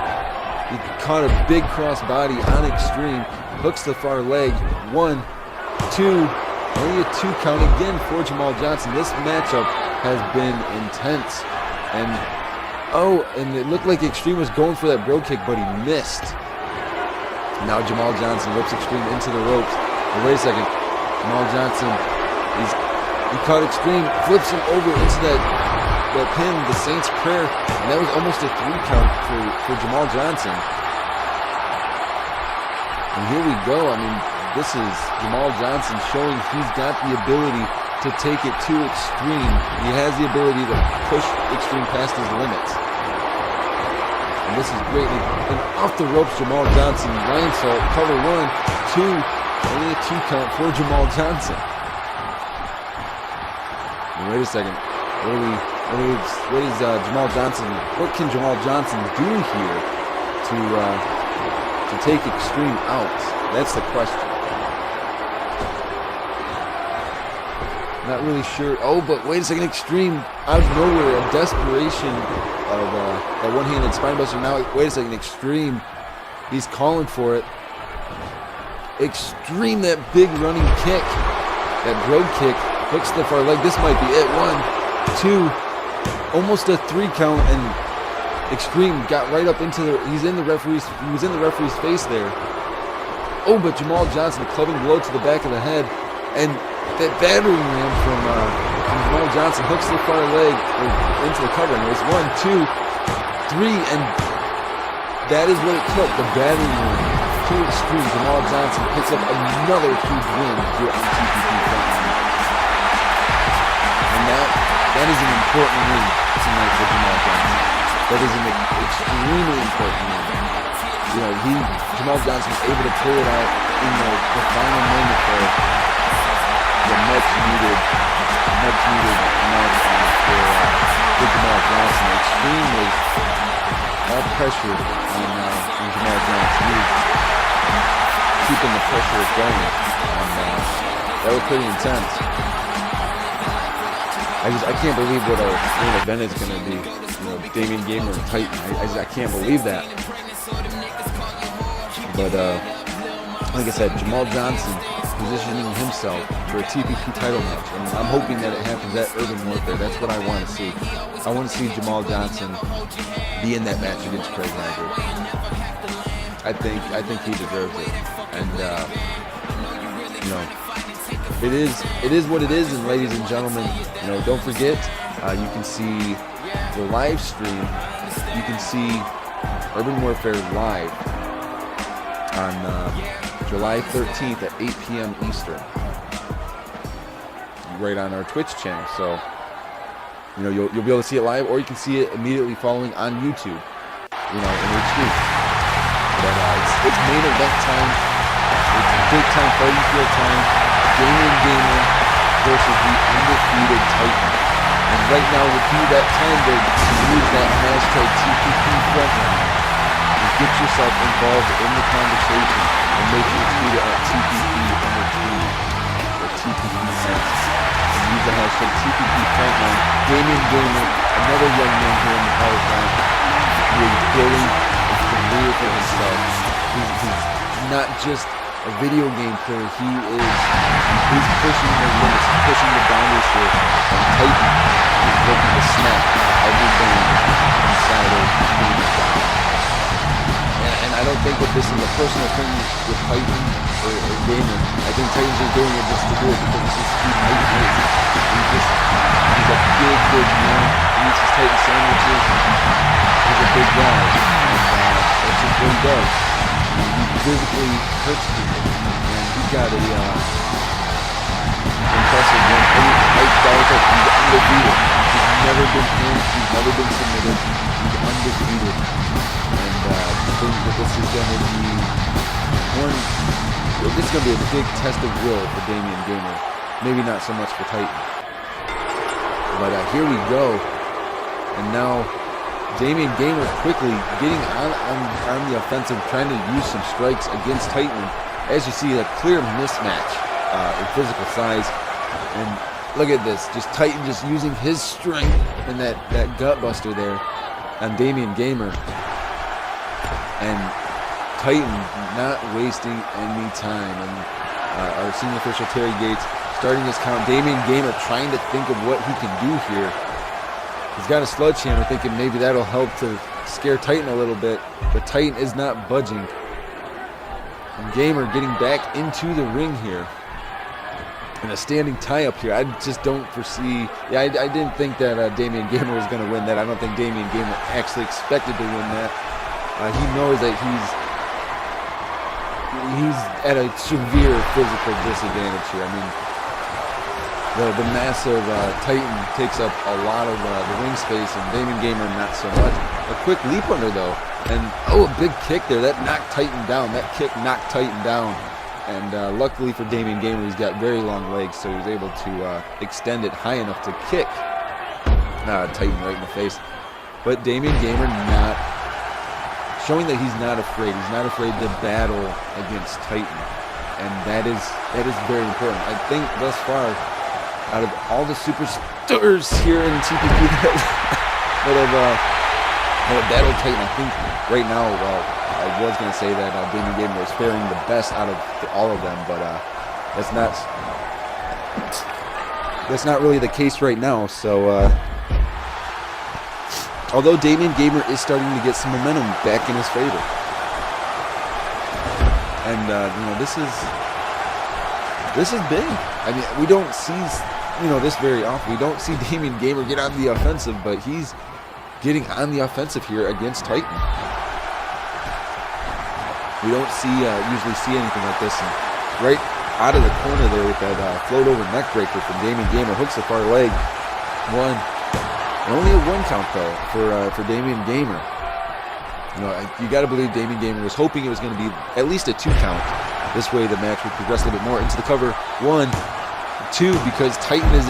He caught a big cross body on Extreme, hooks the far leg. 1, 2, only a 2 count again for Jamal Johnson. This matchup has been intense. And it looked like Extreme was going for that brogue kick, but he missed. Now Jamal Johnson whips Extreme into the ropes. But wait a second. Jamal Johnson, he caught Extreme, flips him over into that pin, the Saints Prayer, and that was almost a 3 count for Jamal Johnson. And here we go. I mean, this is Jamal Johnson showing he's got the ability to take it to Extreme. He has the ability to push Extreme past his limits. And this is great. And off the ropes, Jamal Johnson, Lion Salt, cover 1, 2, only a 2 count for Jamal Johnson. And wait a second. What is Jamal Johnson? What can Jamal Johnson do here to take Extreme out? That's the question. Not really sure. Oh, but wait a second. Extreme out of nowhere, a desperation of that one-handed spinebuster. Now, wait a second. Extreme, he's calling for it. Extreme, that big running kick, that brogue kick, hooks the far leg. This might be it. 1, 2, almost a 3 count, and Extreme got right up into he was in the referee's face there. Oh, but Jamal Johnson, a clubbing blow to the back of the head, and that battering ram from Jamal Johnson hooks the far leg into the cover. And it was 1, 2, 3, and that is what it took. The battering ram to extreme, Jamal Johnson picks up another huge win here on TPP Frontline. And that is an important win tonight for Jamal Johnson. That is an extremely important win. You know, Jamal Johnson was able to pull it out in the final moment there. The much needed milestone for Jamal Johnson. Extremely all pressure on Jamal Johnson. He was keeping the pressure going, and that was pretty intense. I can't believe what our main event is going to be. You know, Damian Gamer and Titan. I can't believe that. But like I said, Jamal Johnson positioning himself for a TPP title match, and I'm hoping that it happens at Urban Warfare. That's what I want to see. I want to see Jamal Johnson be in that match against Craig Lambert. I think he deserves it, and you know, it is what it is. And ladies and gentlemen, you know, don't forget, you can see the live stream. You can see Urban Warfare live on July 13th at 8 p.m. Eastern, right on our Twitch channel. So, you know, you'll be able to see it live, or you can see it immediately following on YouTube, you know, in HD. But it's main event time. It's big time fighting field time. Damian Gamer versus the undefeated Titan. And right now would be that time to use that hashtag TPP Frontline and get yourself involved in the conversation, and make sure to tweet it at TPP Entertainment or TPP Sense. And use the hashtag TPP Frontline. Damian Gamer, another young man here in the power plant, who is building a career for himself. He's not just a video game player. He's pushing the limits, pushing the boundaries here. And Titan is looking to snap everything inside of Damian. And I don't think that this is a personal thing with Titan or Gamer. I think Titan's just doing it just to do it because this is who Titan is. He's a big man. He eats his Titan sandwiches. He's a big guy. And that's just what he does. He physically hurts people. And he's got a impressive win. He's undefeated. He's never been pinned. He's never been submitted. He's undefeated. And I think that this is going to be a big test of will for Damian Gamer. Maybe not so much for Titan. But here we go. And now Damian Gamer quickly getting on the offensive, trying to use some strikes against Titan. As you see, a clear mismatch in physical size. And look at this, just Titan just using his strength and that gut buster there on Damian Gamer. And Titan not wasting any time. And our senior official Terry Gates starting his count. Damian Gamer trying to think of what he can do here. He's got a sledgehammer, thinking maybe that'll help to scare Titan a little bit. But Titan is not budging. And Gamer getting back into the ring here. And a standing tie-up here. I just don't foresee... Yeah, I didn't think that Damian Gamer was going to win that. I don't think Damian Gamer actually expected to win that. He knows that he's at a severe physical disadvantage here. I mean, the massive Titan takes up a lot of the ring space, and Damian Gamer not so much. A quick leap under though, and a big kick there. That knocked Titan down. That kick knocked Titan down. And luckily for Damian Gamer, he's got very long legs, so he was able to extend it high enough to kick Titan right in the face. But Damian Gamer not showing that he's not afraid. He's not afraid to battle against Titan, and that is very important. I think thus far, out of all the superstars here in TPP that have battled Titan, I think right now, I was going to say that Damian Gamer is faring the best out of all of them, but that's not really the case right now. So, although Damian Gamer is starting to get some momentum back in his favor, and you know, this is big. I mean, we don't see this very often. We don't see Damian Gamer get on the offensive, but he's getting on the offensive here against Titan. We don't usually see anything like this. And right out of the corner there with that float over neck breaker from Damian Gamer, hooks the far leg. One. And only a 1 count though for Damian Gamer. You got to believe Damian Gamer was hoping it was going to be at least a 2 count. This way the match would progress a little bit more into the cover. 1, 2, because Titan is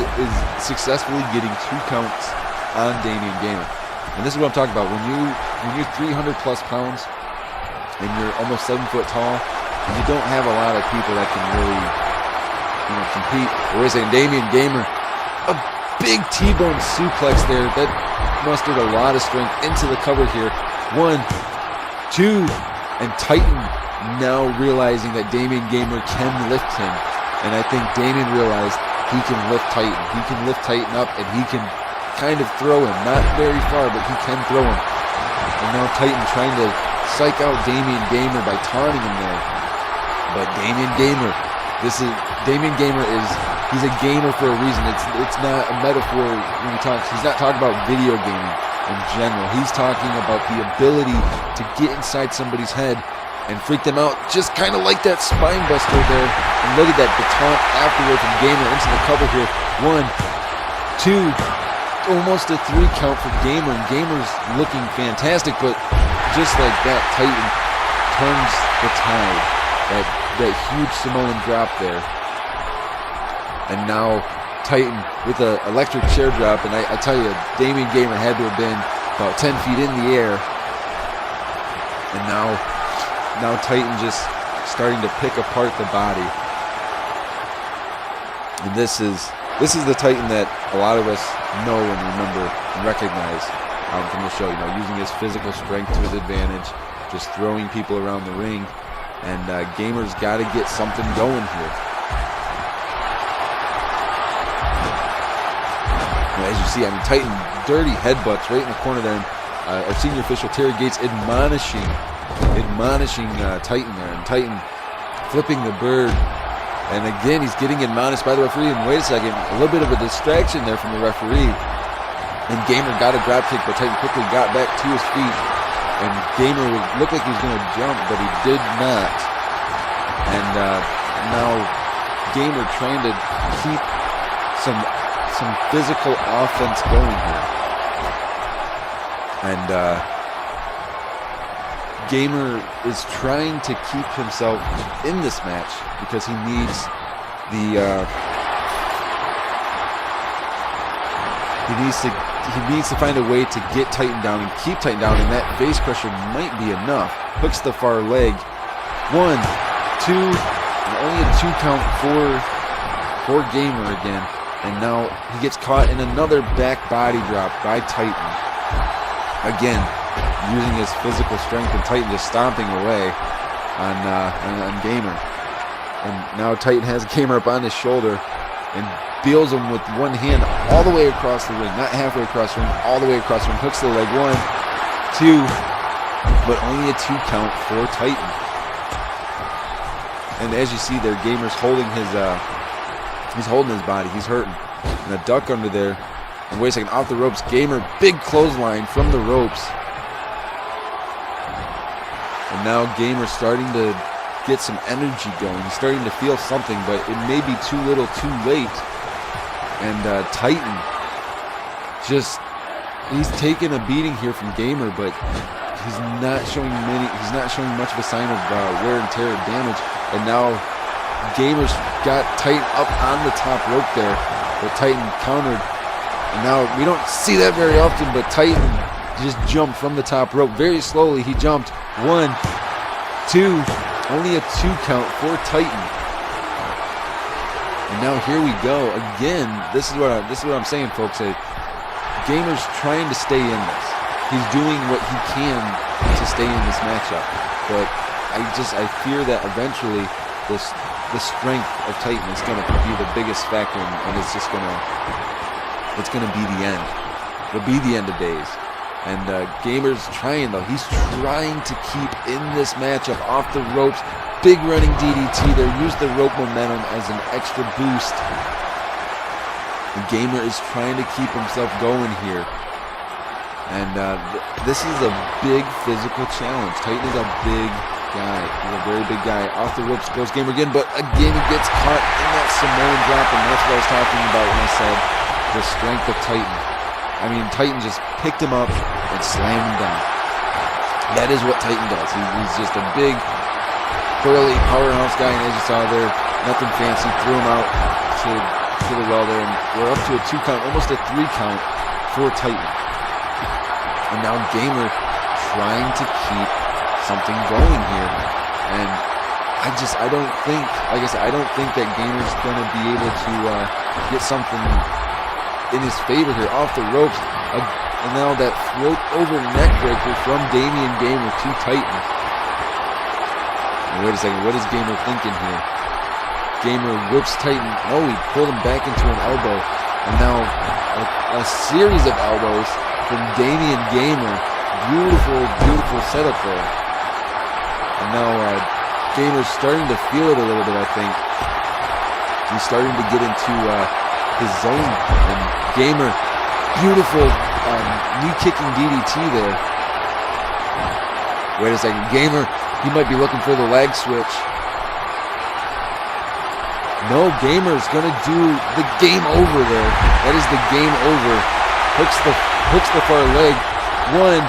successfully getting 2 counts on Damian Gamer. And this is what I'm talking about. When you're 300 plus pounds and you're almost 7 foot tall, and you don't have a lot of people that can really compete. We're saying Damian Gamer, a big T-bone suplex there that mustered a lot of strength into the cover here. 1, 2, and Titan now realizing that Damian Gamer can lift him. And I think Damian realized he can lift Titan. He can lift Titan up and he can kind of throw him. Not very far, but he can throw him. And now Titan trying to psych out Damian Gamer by taunting him there. But Damian Gamer he's a gamer for a reason. It's not a metaphor when he talks. He's not talking about video gaming in general. He's talking about the ability to get inside somebody's head and freak them out, just kind of like that spine buster there. And look at that, the taunt afterward from Gamer into the cover here. 1, 2, almost a 3 count for Gamer, and Gamer's looking fantastic, but just like that, Titan turns the tide. That huge Samoan drop there. And now Titan with an electric chair drop, and I tell you, Damian Gamer had to have been about 10 feet in the air. And now Titan just starting to pick apart the body. And this is the Titan that a lot of us know and remember and recognize from the show. Using his physical strength to his advantage, just throwing people around the ring. And Gamer's got to get something going here. As you see, Titan dirty headbutts right in the corner there. And our senior official Terry Gates admonishing Titan there, and Titan flipping the bird. And again, he's getting admonished by the referee. And wait a second, a little bit of a distraction there from the referee. And Gamer got a drop kick, but Titan quickly got back to his feet. And Gamer looked like he was going to jump, but he did not. And now Gamer trying to keep some physical offense going here. And Gamer is trying to keep himself in this match because he needs he needs to find a way to get Titan down and keep Titan down, and that face crusher might be enough. Hooks the far leg. 1, 2, and only a 2 count for Gamer again. And now he gets caught in another back body drop by Titan. Again, using his physical strength, and Titan just stomping away on Gamer. And now Titan has Gamer up on his shoulder and deals him with one hand all the way across the ring. Not halfway across the ring, all the way across the ring. Hooks the leg. 1, 2, but only a 2 count for Titan. And as you see there, Gamer's holding he's holding his body. He's hurting. And a duck under there. And wait a second, off the ropes. Gamer, big clothesline from the ropes. And now Gamer's starting to get some energy going. He's starting to feel something, but it may be too little, too late. And Titan he's taking a beating here from Gamer, but he's not showing much of a sign of wear and tear and damage. And now Gamer's got Titan up on the top rope there, but Titan countered. And now we don't see that very often, but Titan just jumped from the top rope very slowly. He jumped. 1, 2, only a 2 count for Titan. And now here we go again. This is what I'm saying, folks. Gamer's trying to stay in this. He's doing what he can to stay in this matchup, but I fear that eventually the strength of Titan is going to be the biggest factor, and it's going to be the end. It'll be the end of days. And Gamer's trying, though. He's trying to keep in this matchup off the ropes. Big running DDT there. Use the rope momentum as an extra boost. And Gamer is trying to keep himself going here. And this is a big physical challenge. Titan is a big guy. He's a very big guy. Off the ropes goes Gamer again, but again he gets caught in that Samoan drop, and that's what I was talking about when I said the strength of Titan. I mean, Titan just picked him up and slammed him down. That is what Titan does. He's just a big, burly powerhouse guy, and as you saw there, nothing fancy. Threw him out to the well there, and we're up to a 2 count, almost a 3 count for Titan. And now Gamer trying to keep something going here, and I don't think, like I said, I don't think that Gamer's gonna be able to get something in his favor here. Off the ropes, and now that float over neck breaker from Damian Gamer to Titan. And wait a second, what is Gamer thinking here? Gamer whips Titan. Oh, he pulled him back into an elbow, and now a series of elbows from Damian Gamer. Beautiful, beautiful setup there. And now Gamer's starting to feel it a little bit, I think. He's starting to get into his zone. And Gamer, beautiful knee-kicking DDT there. Wait a second. Gamer, he might be looking for the leg switch. No, Gamer's going to do the game over there. That is the game over. Hooks the far leg. 1,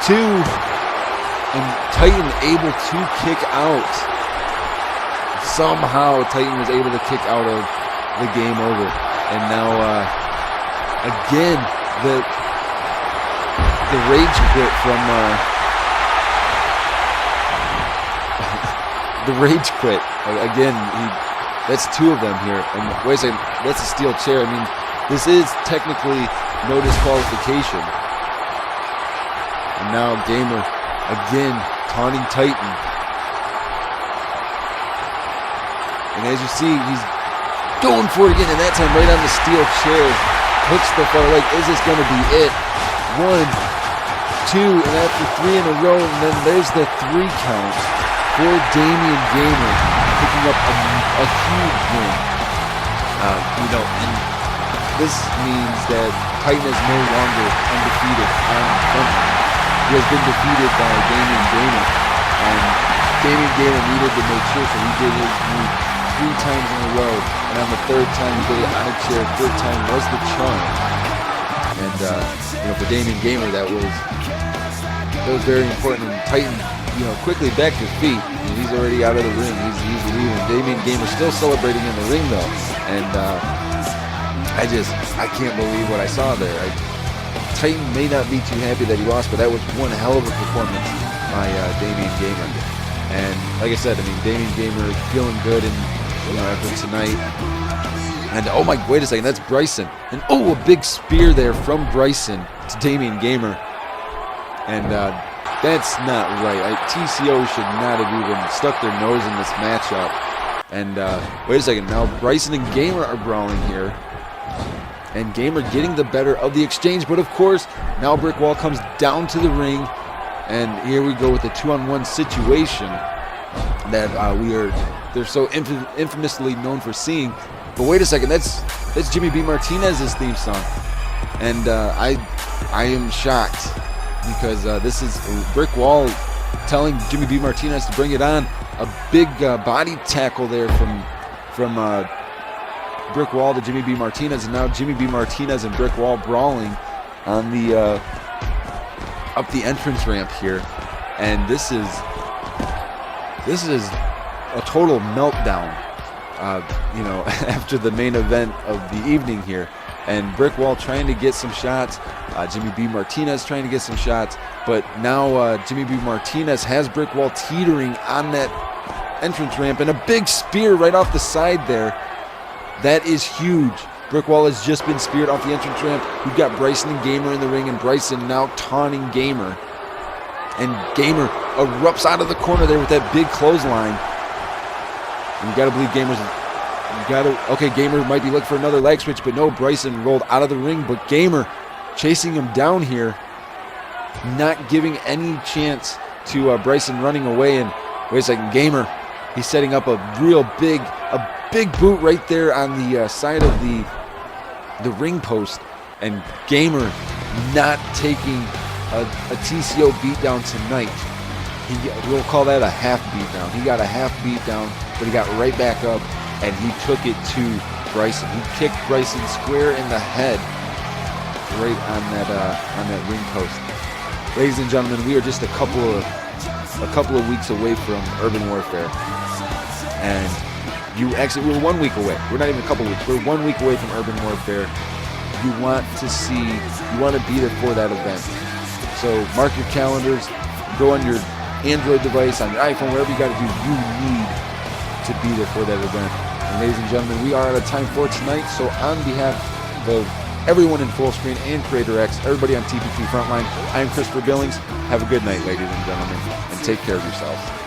2, and Titan able to kick out. Somehow Titan was able to kick out of the game over. And now, again, the rage quit from the rage quit. Again, that's 2 of them here. And wait a second, that's a steel chair. I mean, this is technically no disqualification. And now Gamer, again, taunting Titan. And as you see, he's going for it again, and that time right on the steel chair. Hooks the far leg. Is this going to be it? 1, 2, and after 3 in a row, and then there's the 3 count for Damian Gamer, picking up a huge win. And this means that Titan is no longer undefeated on Frontline. He has been defeated by Damian Gamer, and Damian Gamer needed to make sure, so he did his move 3 times in a row, and on the 3rd time he did it on a chair. 3rd time was the charm, and for Damian Gamer that was very important. And Titan, quickly back to his feet. He's already out of the ring. He's leaving. Damian Gamer still celebrating in the ring though, and I can't believe what I saw there. Titan may not be too happy that he lost, but that was one hell of a performance by Damian Gamer. And like I said, Damian Gamer feeling good after tonight. And oh my, wait a second, that's Bryson. And a big spear there from Bryson to Damian Gamer. And that's not right. TCO should not have even stuck their nose in this matchup. And wait a second, now Bryson and Gamer are brawling here. And Gamer getting the better of the exchange, but of course, now Brick Wall comes down to the ring, and here we go with a 2-on-1 situation that they're so infamously known for seeing. But wait a second, that's Jimmy B. Martinez's theme song, and I am shocked because this is Brick Wall telling Jimmy B. Martinez to bring it on. A big body tackle there from Brick Wall to Jimmy B. Martinez, and now Jimmy B. Martinez and Brick Wall brawling on the up the entrance ramp here, and this is a total meltdown. After the main event of the evening here, and Brick Wall trying to get some shots, Jimmy B. Martinez trying to get some shots, but now Jimmy B. Martinez has Brick Wall teetering on that entrance ramp, and a big spear right off the side there. That is huge. Brick Wall has just been speared off the entrance ramp. We've got Bryson and Gamer in the ring, and Bryson now taunting Gamer. And Gamer erupts out of the corner there with that big clothesline. And you got to believe Gamer might be looking for another leg switch, but no, Bryson rolled out of the ring, but Gamer chasing him down here, not giving any chance to Bryson running away. And wait a second, Gamer, he's setting up a big boot right there on the side of the ring post, and Gamer not taking a TCO beatdown tonight. we'll call that a half beat down. He got a half beat down, but he got right back up and he took it to Bryson. He kicked Bryson square in the head, right on that ring post. Ladies and gentlemen, we are just a couple of weeks away from Urban Warfare, and we're 1 week away. We're not even a couple weeks. We're 1 week away from Urban Warfare. You want to be there for that event. So mark your calendars. Go on your Android device, on your iPhone, wherever you got to do. You need to be there for that event. And ladies and gentlemen, we are out of time for tonight. So on behalf of everyone in Full Screen and Creator X, everybody on TPP Frontline, I am Christopher Billings. Have a good night, ladies and gentlemen, and take care of yourselves.